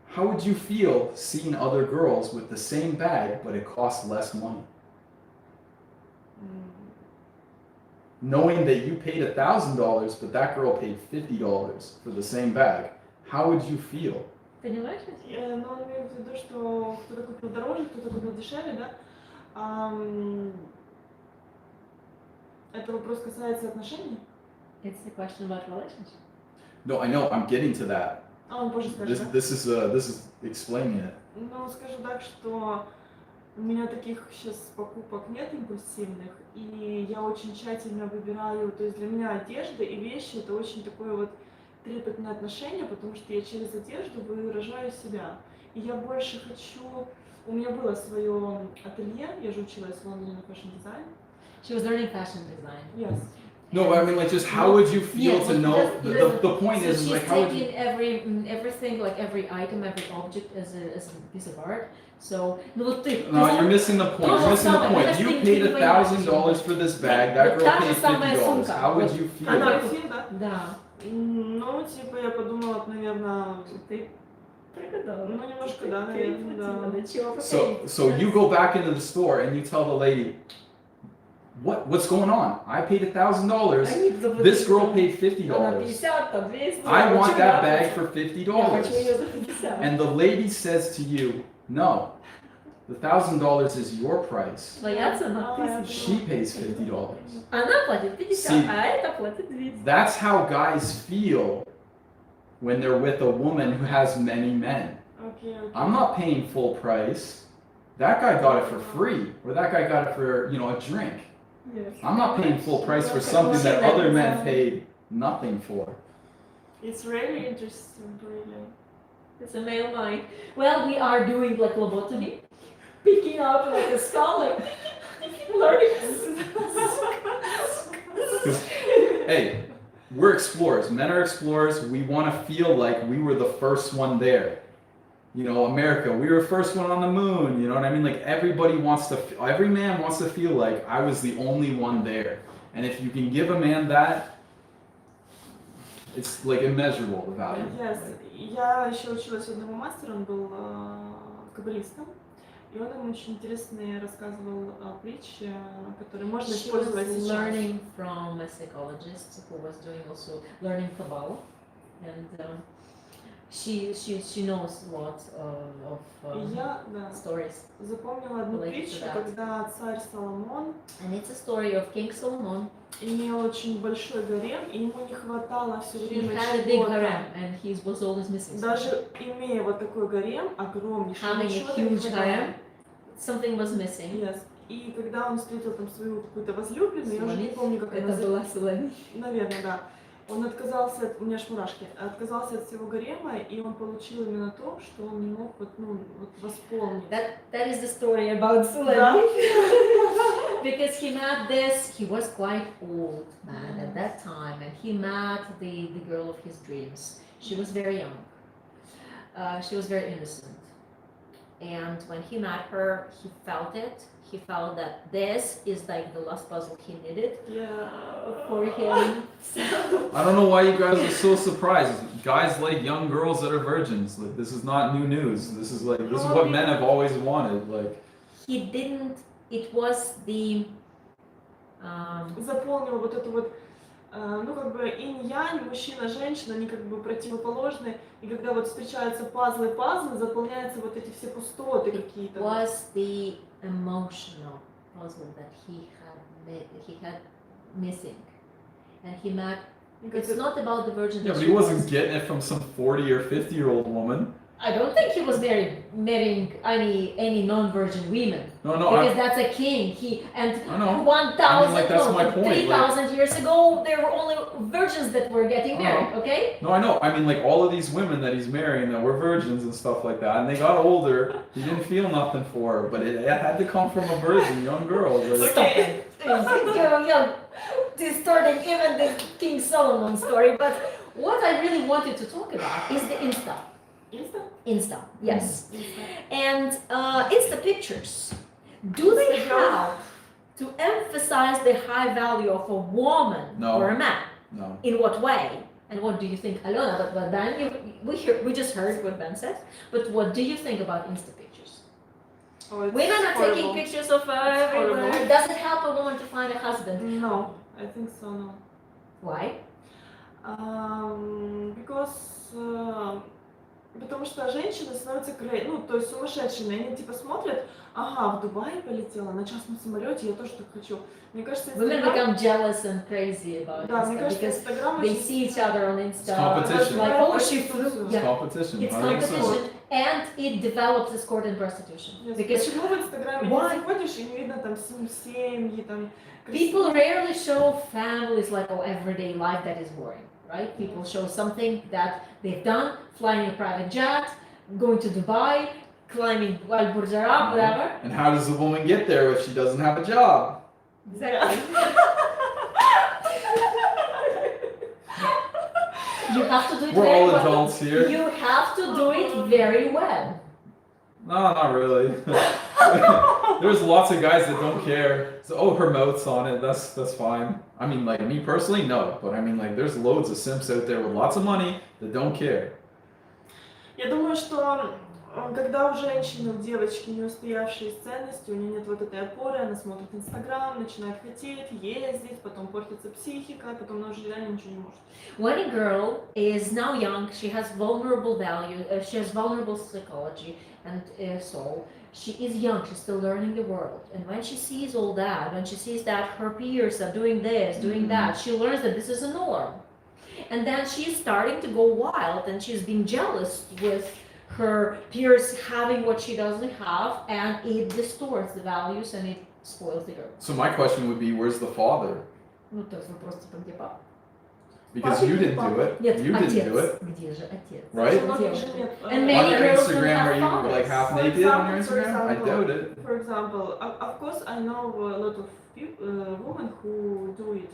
How would you feel seeing other girls with the same bag, but it costs less money? Knowing that you paid $1,000, but that girl paid $50 for the same bag, how would you feel? Понимаешь? Но он имеет в виду, что кто-то купил дороже, кто-то купил дешевле, да? Это вопрос касается отношений? It's the question about relationship. No, I know, I'm getting to that. Он позже скажет, да? This is explaining it. Ну, скажу так, что у меня таких сейчас покупок нет импульсивных, и я очень тщательно выбираю, то есть для меня одежда и вещи это очень такое вот трепетное отношение, потому что я через одежду выражаю себя. И я больше хочу, у меня было свое ателье, я же училась в Лондоне на фэшн-дизайн. She was learning fashion design. Yes. No, but I mean, like, just how would you feel Yes, to know? yes, The point so is, she's like, how would you? taking everything, like every item, every object as a piece of art. So, ну вот ты. No, you're missing the point. You're missing the point. You paid $1,000 for this bag. That girl paid $50. How would you feel? Она фильм, да? Да. Ну, типа, я подумала, наверное, Ты пригадала. ну, немножко, да, наверное, да. So you go back into the store and you tell the lady, what's going on? I paid $1,000. This girl paid $50. I want that bag for $50. And the lady says to you, no, the $1,000 is your price. Твоя цена She 1000. pays $50. Она платит 50, See, а это платит 200. That's how guys feel when they're with a woman who has many men. Окей, окей. I'm not paying full price. That guy got it for free, or that guy got it for, a drink. Yes. I'm not paying full price for something that other men paid nothing for. It's really interesting, really. It's a male mind. Well, we are doing like lobotomy, picking out like a skull, like learning. 'Cause, hey, we're explorers. Men are explorers. We want to feel like we were the first one there. America, we were the first one on the moon. You know what I mean? Like everybody wants to, every man wants to feel like I was the only one there. And if you can give a man that, it's like immeasurable, the value. Yes. Я еще училась у одного мастера, он был каббалистом, и он им очень интересные рассказывал притчи, которые можно She использовать was сейчас. learning from a psychologist who was doing also learning Koval, and she knows a lot of Я, да, stories. запомнила одну Related to притчу, that. когда царь Соломон And it's a story of King Solomon. имел очень большой гарем, и ему не хватало все He время had a big чего-то. harem and he was always missing something. Даже имея вот такой гарем, огромнейший, Having a ничего-то не huge хватало. harem, something was missing. Yes. И когда он встретил там свою какую-то возлюбленную, я уже не Соломит? помню, как она Это была Соломит. наверное, да. Он отказался от, у меня аж мурашки, отказался от всего гарема, и он получил именно то, что он не мог вот, ну, вот восполнить. That is the story about Solomit. Да. Because he met this, he was quite old man at that time, and he met the girl of his dreams. She was very young. She was very innocent. And when he met her, he felt it. He felt that this is like the last puzzle he needed Yeah. for him. So, I don't know why you guys are so surprised. Guys like young girls that are virgins. Like this is not new news. This is what men have always wanted. Like he didn't, it was the Заполнил вот эту вот, ну как бы инь-янь, мужчина-женщина, они как бы противоположны, и когда вот встречаются пазлы, заполняются вот эти все пустоты какие-то. was the emotional puzzle that he had missing, and he met. И как It's это- not about the virgin. yeah, that but she he wasn't was. getting it from some 40 or 50-year-old woman. I don't think he was marrying any non-virgin women, No, no, because that's a king. I know. 1,000, I mean, like, that's my point, 3,000 years ago, there were only virgins that were getting married. Okay. No, I know. I mean, like all of these women that he's marrying that were virgins and stuff like that, and they got older. He didn't feel nothing for her, but it had to come from a virgin, young girl. Like, Stop it. You're distorting even the King Solomon story. But what I really wanted to talk about is the Insta. Insta? Insta, yes. Insta. And Insta pictures. Do they have to emphasize the high value of a woman No. or a man? no. In what way? And what do you think, Aliona? But then we just heard what Ben said. But what do you think about Insta pictures? Oh, it's Women are horrible. taking pictures of everywhere. horrible. Does it help a woman to find a husband? No, I think so, no. Why? Because, потому что женщины становятся ну, то есть сумасшедшими, они типа смотрят, ага, в Дубай полетела на частном самолете, я тоже так хочу. Мне кажется, Women Инстаграм, become jealous and crazy about да, мне Insta кажется, because Инстаграм they очень see each other on Insta. It's competition. Like, oh, she flew. It's It's Yeah. competition. It's 100%. competition, and it develops escort and prostitution. Yes. Because Почему в Инстаграме Why? не заходишь и не видно там семьи, там people rarely show families like everyday life that is boring, right? People show something that they've done, flying a private jet, going to Dubai, climbing Al Burj Arab, whatever. And how does the woman get there if she doesn't have a job? Exactly. You have to do it We're very all well. adults here. You have to do it very well. No, not really. There's lots of guys that don't care. So, oh, her mouth's on it. That's fine. I mean, like me personally, no. But I mean, like, there's loads of simps out there with lots of money that don't care. Я думаю, что когда у женщины, у девочки не устоявшие с ценностью, у нее нет вот этой опоры, она смотрит Инстаграм, начинает хотеть, ездить, потом портится психика, потом она уже реально ничего не может. When a girl is now young, she has vulnerable value, she has vulnerable psychology and soul. She is young, she's still learning the world. And when she sees all that, when she sees that her peers are doing this, doing that, she learns that this is a norm. And then she's starting to go wild and she's being jealous with her peers having what she doesn't have, and it distorts the values and it spoils the girl. So my question would be, where's the father? Ну, то есть вопрос типа, где папа? Because you didn't do it. Нет, You отец. didn't do it. Где же отец? Right? У многих Девушка. же нет, And On many your girls don't Instagram, have are you fathers. like half For naked on your example, Instagram? I doubt it. For example, of course, I know a lot of women who do it.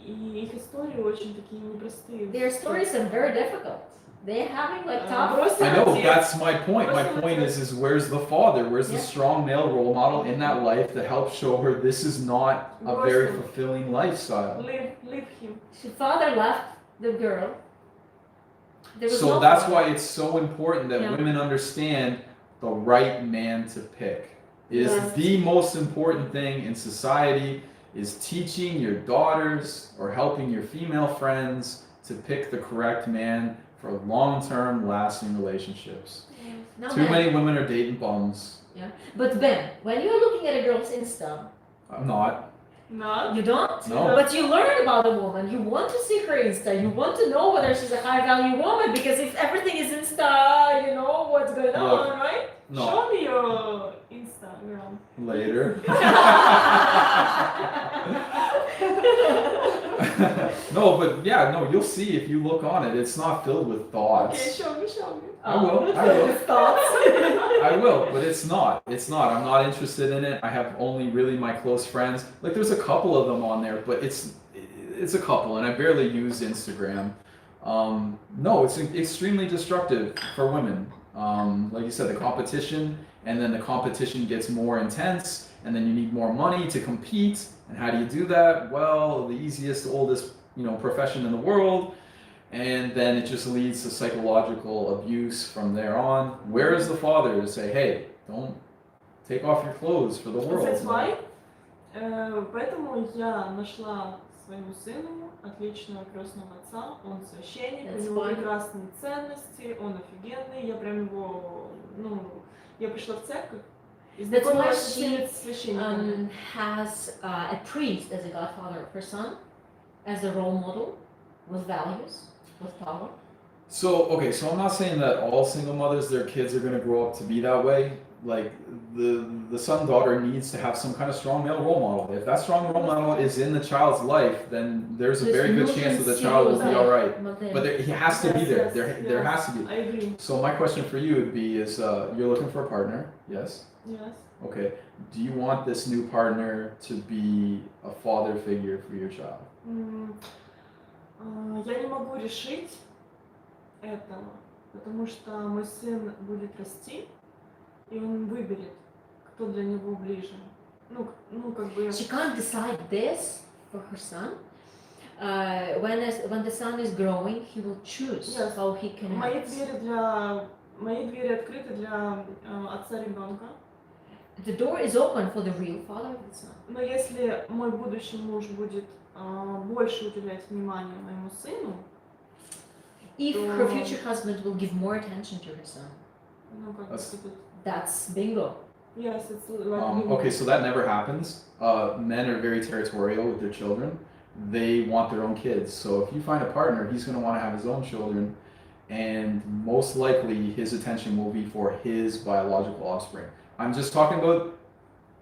И их истории очень такие непростые. Their stories are very difficult. They're having like tough. Бросил I know, отец. that's my point. My point is where's the father? Where's the Yeah. strong male role model in that life to help show her this is not a very Brosил. fulfilling lifestyle? Leave him. Her father left the girl. There was So no that's father. why it's so important that Yeah. women understand the right man to pick. It is Yes. the most important thing in society is teaching your daughters or helping your female friends to pick the correct man for long-term lasting relationships. Now, Too Ben, many women are dating bums. but Ben, when you're looking at a girl's Insta, I'm not. Not? you don't? No. But you learn about a woman, you want to see her Insta, you want to know whether she's a high value woman, because if everything is Insta, you know what's going Look. on, right? No. Show me your Instagram. Later. No, but yeah, no, you'll see if you look on it. It's not filled with Okay, thoughts. show me. I will. Thoughts? I will, but it's not. It's not. I'm not interested in it. I have only really my close friends. Like there's a couple of them on there, but it's a couple, and I barely use Instagram. No, it's extremely destructive for women. Like you said, the competition, and then the competition gets more intense, and then you need more money to compete. And how do you do that? Well, the easiest, oldest, profession in the world. And then it just leads to psychological abuse from there on. Where is the father to say, hey, don't take off your clothes for the world? That's why. Поэтому я нашла своему сыну отличного крестного отца. Он священник, у него прекрасные ценности, он офигенный. Я прям его, я пришла в церковь. That's why she священником. has a priest as a godfather of her son, as a role model, with values, with power. So I'm not saying that all single mothers, their kids are going to grow up to be that way. Like the son daughter needs to have some kind of strong male role model. If that strong role model is in the child's life, then there's a very good chance that the child will be all right. But he has to be there. There has to be. I agree. So my question for you would be: you're looking for a partner? Yes. Yes. Okay. Do you want this new partner to be a father figure for your child? Я не могу решить этого, потому что мой сын будет расти, и он выберет, кто для него ближе. Как бы. She can't decide this for her son. When the son is growing, he will choose how he can act. Мои двери открыты для отца ребенка. The door is open for the real father of the son. Но если мой будущий муж будет больше уделять внимание моему сыну, if her future husband will give more attention to her son, that's bingo. Yes, it's like bingo. Okay, so that never happens. Men are very territorial with their children. They want their own kids. So if you find a partner, he's going to want to have his own children, and most likely his attention will be for his biological offspring. I'm just talking about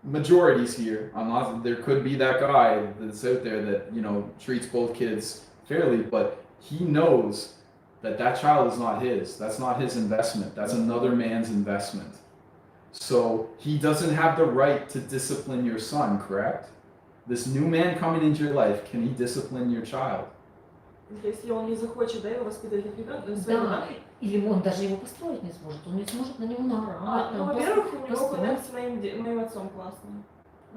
majorities here. I'm not. There could be that guy that's out there that treats both kids fairly, but he knows that child is not his. That's not his investment. That's another man's investment. So he doesn't have the right to discipline your son, correct? This new man coming into your life, can he discipline your child? Если он не захочет, его воспитать как ребенка, своего, да? Или он даже его построить не сможет, он не сможет на него наорать. Во-первых, у него коннект с моим отцом классный.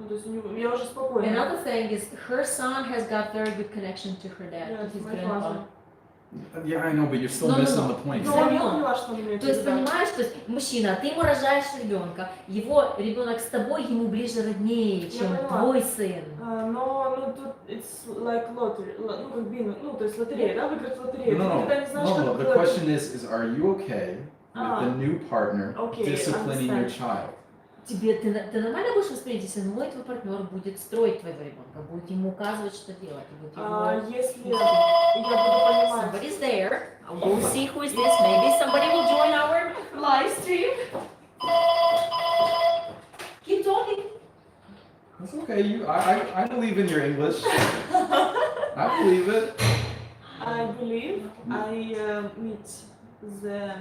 То есть я уже спокойна. Another thing is her son has got very good connection to her dad, to his grandpa. Yeah, I know, but you're still missing the point. То есть, понимаешь, то есть, мужчина, ты ему рожаешь ребенка, его ребенок с тобой, ему ближе роднее, чем твой сын. Но тут it's like lottery, как бинго, то есть лотерея, да, выиграть лотерею. No. The question is, are you okay with the new partner disciplining your child? Ты нормально будешь воспринимать, если твой партнер будет строить твоего ребенка, будет ему указывать, что делать, будет его... Если я буду понимать... Somebody's there, we'll see who is this, maybe somebody will join our live stream. Keep talking. That's okay, I believe in your English. I believe it. I believe I meet the...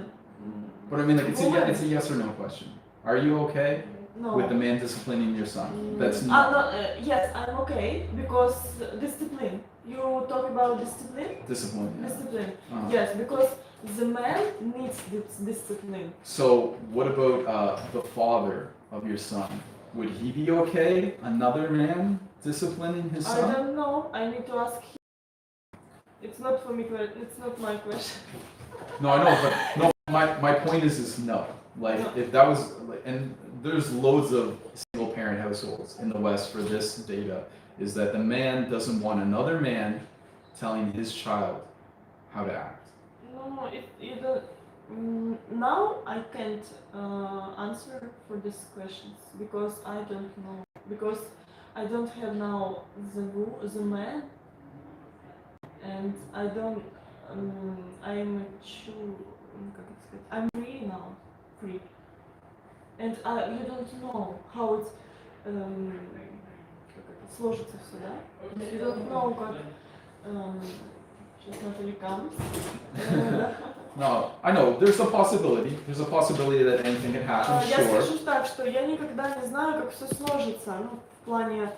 But I mean, like, it's a yes or no question. Are you okay with the man disciplining your son? That's not. Yes, I'm okay because discipline. You talk about discipline. Discipline. Yeah. Discipline. Yes, because the man needs this discipline. So, what about the father of your son? Would he be okay? Another man disciplining his son? I don't know. I need to ask him. It's not for me. It's not my question. No, I know, but no. My point is no. Like, if that was, and there's loads of single parent households in the West for this data, is that the man doesn't want another man telling his child how to act. No, if you don't. Now I can't answer for these questions because I don't know. Because I don't have now the man, and I don't. I'm too. Как это сказать? I'm free now, free, and you don't know how it's. Как это сложится все, да? You don't know как. Сейчас Natalie comes. No, I know there's a possibility. There's a possibility that anything can happen. Я Sure. скажу так, что я никогда не знаю, как все сложится. Ну, в плане.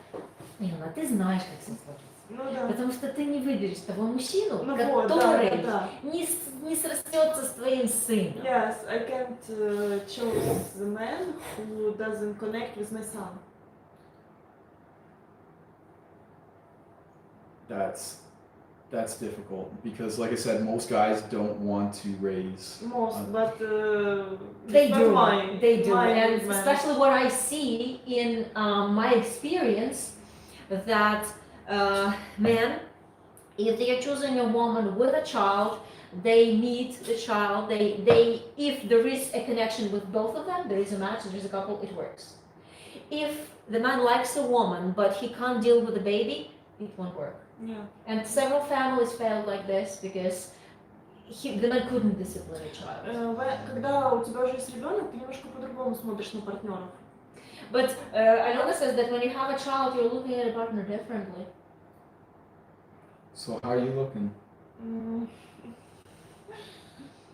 Илона, ты знаешь, как все сложится. Ну да. Потому что ты не выберешь того мужчину, Ну вот, да, который да. не срастется с твоим сыном. Yes, I can't choose the man who doesn't connect with my son. That's difficult because, like I said, most guys don't want to raise. Most, but They it's not do, my, they do, my and man. especially what I see in my experience, that men, if they are choosing a woman with a child, they meet the child, if there is a connection with both of them, there is a match, there is a couple, it works. If the man likes a woman, but he can't deal with the baby, it won't work. Yeah. And several families failed like this because the man couldn't discipline a child. Когда у тебя уже есть ребенок, ты немножко по-другому смотришь на партнеров. But Aliona says that when you have a child, you're looking at a partner differently. So how are you looking?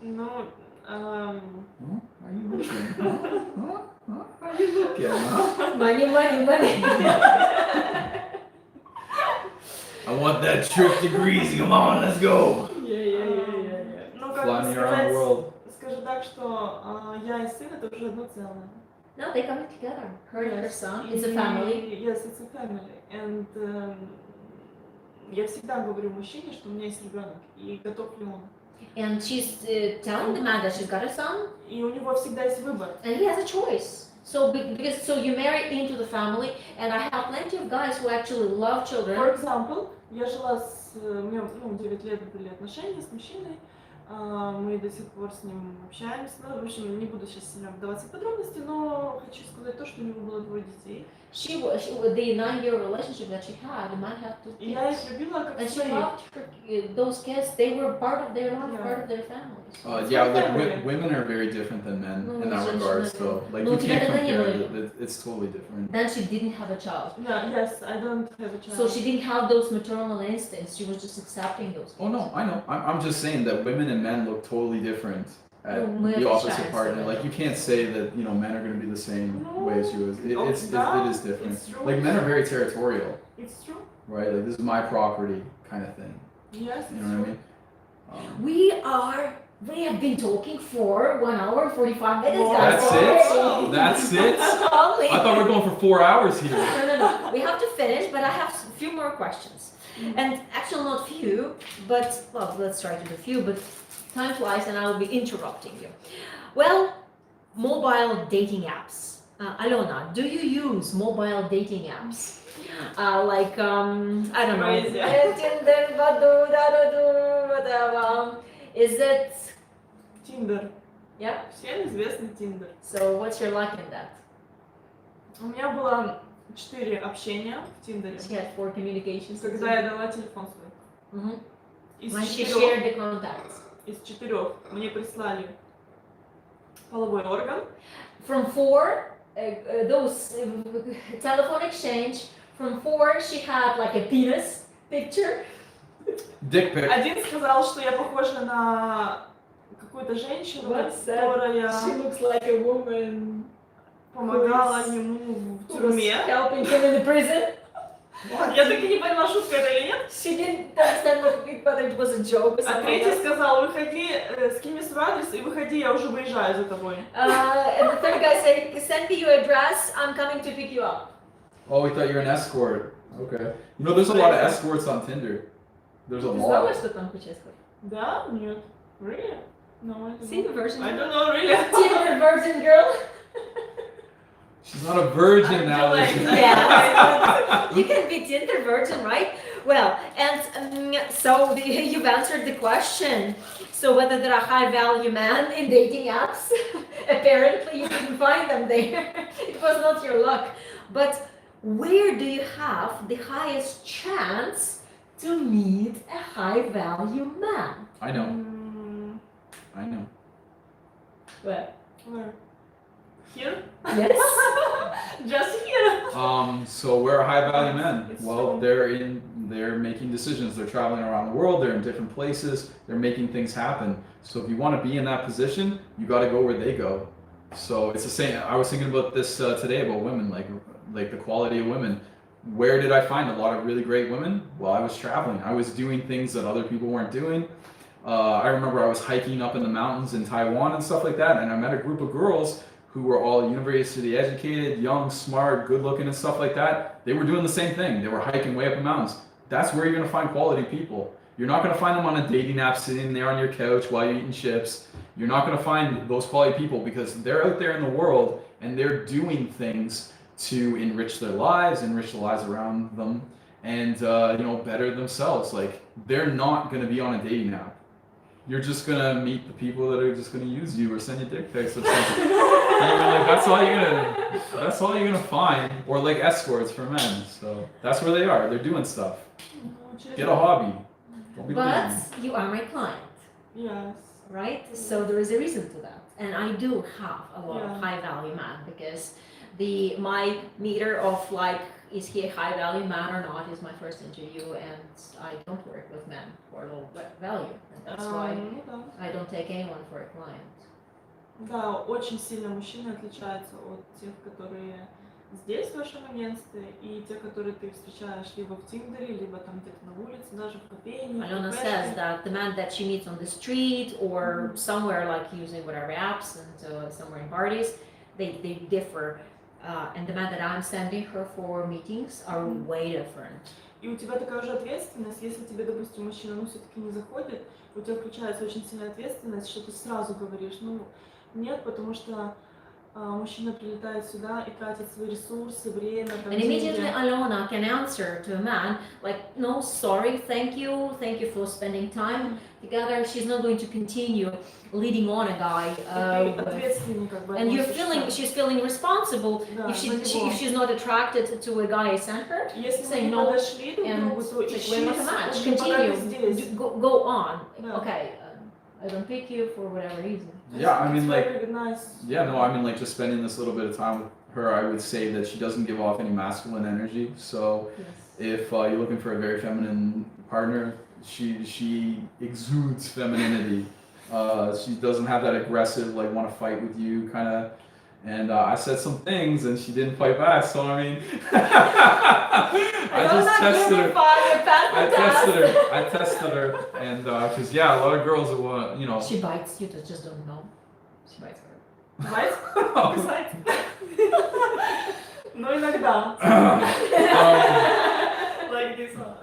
Ну, Huh? How are you looking? Huh? How are you looking? Huh? Money, money, money. I want that trip to Greece. Come on, let's go. Ну, как Fly me around the world. скажу так, что я и сын это уже одно целое. No, they come together. Her and her Yes. son. It's a family. Yes, it's a family. And я всегда говорю мужчине, что у меня есть ребенок, и готов ли он. And she's telling the man that she's got a son, И у него всегда есть выбор. and he has a choice. So you marry into the family, and I have plenty of guys who actually love children. For example, я жила у меня 9 лет были отношения с мужчиной, мы до сих пор с ним общаемся, ну, в общем, не буду сейчас сильно вдаваться в подробности, но хочу сказать то, что у него было 2 детей. She the 9-year relationship that she had, the man had 2 И я их kids. любила как And she своих. loved those kids. They were part of their life, Yeah. part of their families. Yeah, like women are very different than men No, in that it's regards, just- though. Like No, you can't together compare anyway. it. It's totally different. Then she didn't have a child. Yeah, yes, I don't have a child. So she didn't have those maternal instincts. She was just accepting those. Oh no, I know. I'm just saying that women and men look totally different at No, мы the opposite отличаемся, partner. да. Like you can't say that men are going to be the same No. way as you. It is different. It's true. Like men are very territorial, It's true. right? Like this is my property kind of thing. Yes, You it's know what I true. mean? We have been talking for 1 hour and 45 minutes, Wow. guys. That's it? That's it? Only. I thought we were going for 4 hours here. No. We have to finish, but I have a few more questions. And actually not few, but, well, let's try to do few, but time flies and I'll be interrupting you. Well, mobile dating apps. Aliona, do you use mobile dating apps? Like, I don't know, Crazy. Tinder, Badoo, Dadoo, whatever. Is it, Тиндер. yeah? Всем известный Тиндер. So what's your luck in that? У меня было 4 общения в Тиндере, She had 4 communications. когда я дала телефон свой. Mhm. Из When she 4, shared the contacts. из 4 мне прислали половой орган. From 4, those telephone exchange, from 4 she had like a penis picture. Dick pic. Один сказал, что я похожа на какую-то женщину, What's that? которая looks like a woman помогала who is- ему в who was тюрьме. helping him in the prison. Я так и не поняла, шутка это или нет. She didn't understand whether it was a joke or А something. третий сказал, выходи, скинь мне свой адрес и выходи, я уже выезжаю за тобой. And the third guy said, send me your address, I'm coming to pick you up. Oh, we thought you were an escort. Okay. You know, there's a lot of escorts on Tinder. There's a Ты знала, lot. что там куческа? Да? Нет. Really? No, I don't See the know. version? I don't know, really. Tinder virgin girl. She's not a virgin I now. feel is she? like- Yeah. You can be Tinder virgin, right? Well, and so you've answered the question. So whether there are high value men in dating apps, apparently you didn't find them there. It was not your luck. But where do you have the highest chance to meet a high value man? I know. Mm, I know. Well, where? Here? yes. Just here. So where are high value men? It's Well, true. they're making decisions. They're traveling around the world. They're in different places. They're making things happen. So if you want to be in that position, you got to go where they go. So it's the same. I was thinking about this today about women, like the quality of women. Where did I find a lot of really great women? Well, I was traveling. I was doing things that other people weren't doing. I remember I was hiking up in the mountains in Taiwan and stuff like that, and I met a group of girls who were all university educated, young, smart, good looking and stuff like that. They were doing the same thing. They were hiking way up in mountains. That's where you're gonna find quality people. You're not gonna find them on a dating app sitting there on your couch while you're eating chips. You're not gonna find those quality people because they're out there in the world and they're doing things to enrich their lives, enrich the lives around them, and better themselves. Like they're not gonna be on a dating app. You're just gonna meet the people that are just gonna use you or send you dick pics or something. Like, that's all you're gonna find, or like escorts for men. So that's where they are. They're doing stuff. Get a hobby. Don't be But lazy. you are my client, Yes. right? So there is a reason to that. And I do have a lot of Yeah. high value men because my meter of like, is he a high value man or not, is my first interview, and I don't work with men for low value. And that's why Ну да. I don't take anyone for a client. Да, очень сильно мужчины отличаются от тех, которые здесь в вашем агентстве, и те, которые ты встречаешь либо в Тиндере, либо там где-то на улице, даже в кофейне. Aliona кафешке. says that the man that she meets on the street or somewhere like using whatever apps and somewhere in parties, they differ. And the man that I'm sending her for meetings are way different. И у тебя такая же ответственность, если тебе, допустим, мужчина, все-таки не заходит, у тебя включается очень сильная ответственность, что ты сразу говоришь, нет, потому что мужчина прилетает сюда и тратит свои ресурсы, время, там, And immediately деньги. Aliona can answer to a man like, no, sorry, thank you for spending time together. She's not going to continue leading on a guy. И ты ответственный, как бы, And относишься. she's feeling responsible Да, if за него. she's not attracted to a guy I sent her. Если say мы не no, подошли друг And другу, то like, ищи, we're not a match. пока ты Continue. здесь. Go on. Yeah. Okay, I don't pick you for whatever reason. Yeah, I It's mean, like, very nice. yeah, no, I mean, like, just spending this little bit of time with her, I would say that she doesn't give off any masculine energy. So Yes. if you're looking for a very feminine partner, she exudes femininity. She doesn't have that aggressive, like, want to fight with you kind of. And I said some things, and she didn't fight back. So I mean, I just tested her. I tested her, and because yeah, a lot of girls will want, She bites, you just don't know. She bites her. Right? Кусать? Ну, иногда. Like this one.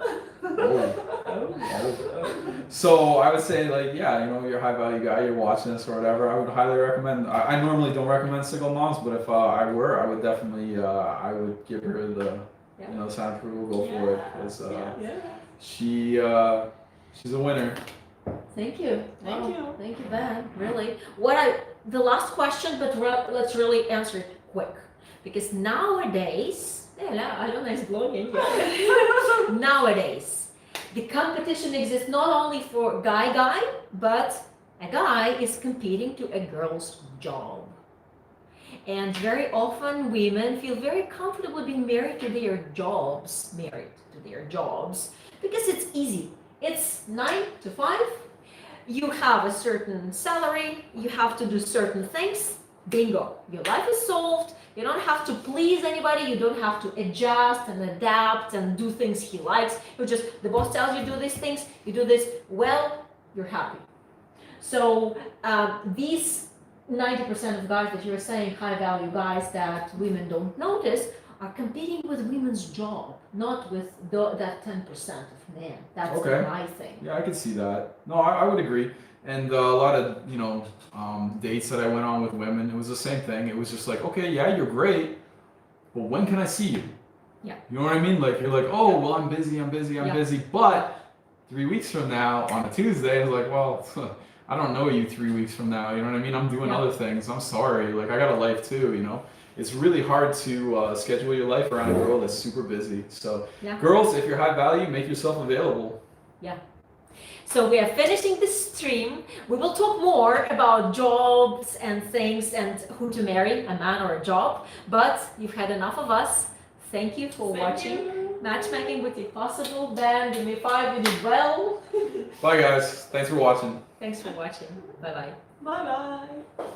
So I would say, like, yeah, you're a high value guy, you're watching this or whatever, I would highly recommend. I normally don't recommend single moms, but if I were, I would definitely, I would give her the, sign approval, go for it, because Yeah. she's a winner. Thank you. Thank Wow. you. Thank you, Ben. Really. The last question, but let's really answer it quick. Because nowadays, Aliona is blogging. Nowadays, the competition exists not only for guy, but a guy is competing to a girl's job. And very often women feel very comfortable being married to their jobs, because it's easy. It's 9 to 5. You have a certain salary, you have to do certain things, bingo, your life is solved. You don't have to please anybody, you don't have to adjust and adapt and do things he likes. The boss tells you do these things, you do this well, you're happy. So these 90% of guys that you're saying, high value guys that women don't notice, are competing with women's job, not with that 10% of men. That's Okay. my thing. Yeah, I could see that. No, I would agree. And a lot of, dates that I went on with women, it was the same thing. It was just like, okay, yeah, you're great, but when can I see you? Yeah. You know what I mean? Like you're like, oh well, I'm busy, I'm Yeah. busy, but 3 weeks from now on a Tuesday, it's like, well, I don't know you 3 weeks from now. You know what I mean? I'm doing Yeah. other things. I'm sorry. Like I got a life too. You know, it's really hard to schedule your life around a girl that's super busy. So, Yeah. girls, if you're high value, make yourself available. So we are finishing this stream. We will talk more about jobs and things and who to marry, a man or a job. But you've had enough of us. Thank you for watching. Matchmaking with the Possible. Ben, give me 5, you did well. Bye guys. Thanks for watching. Thanks for watching. Bye bye. Bye bye.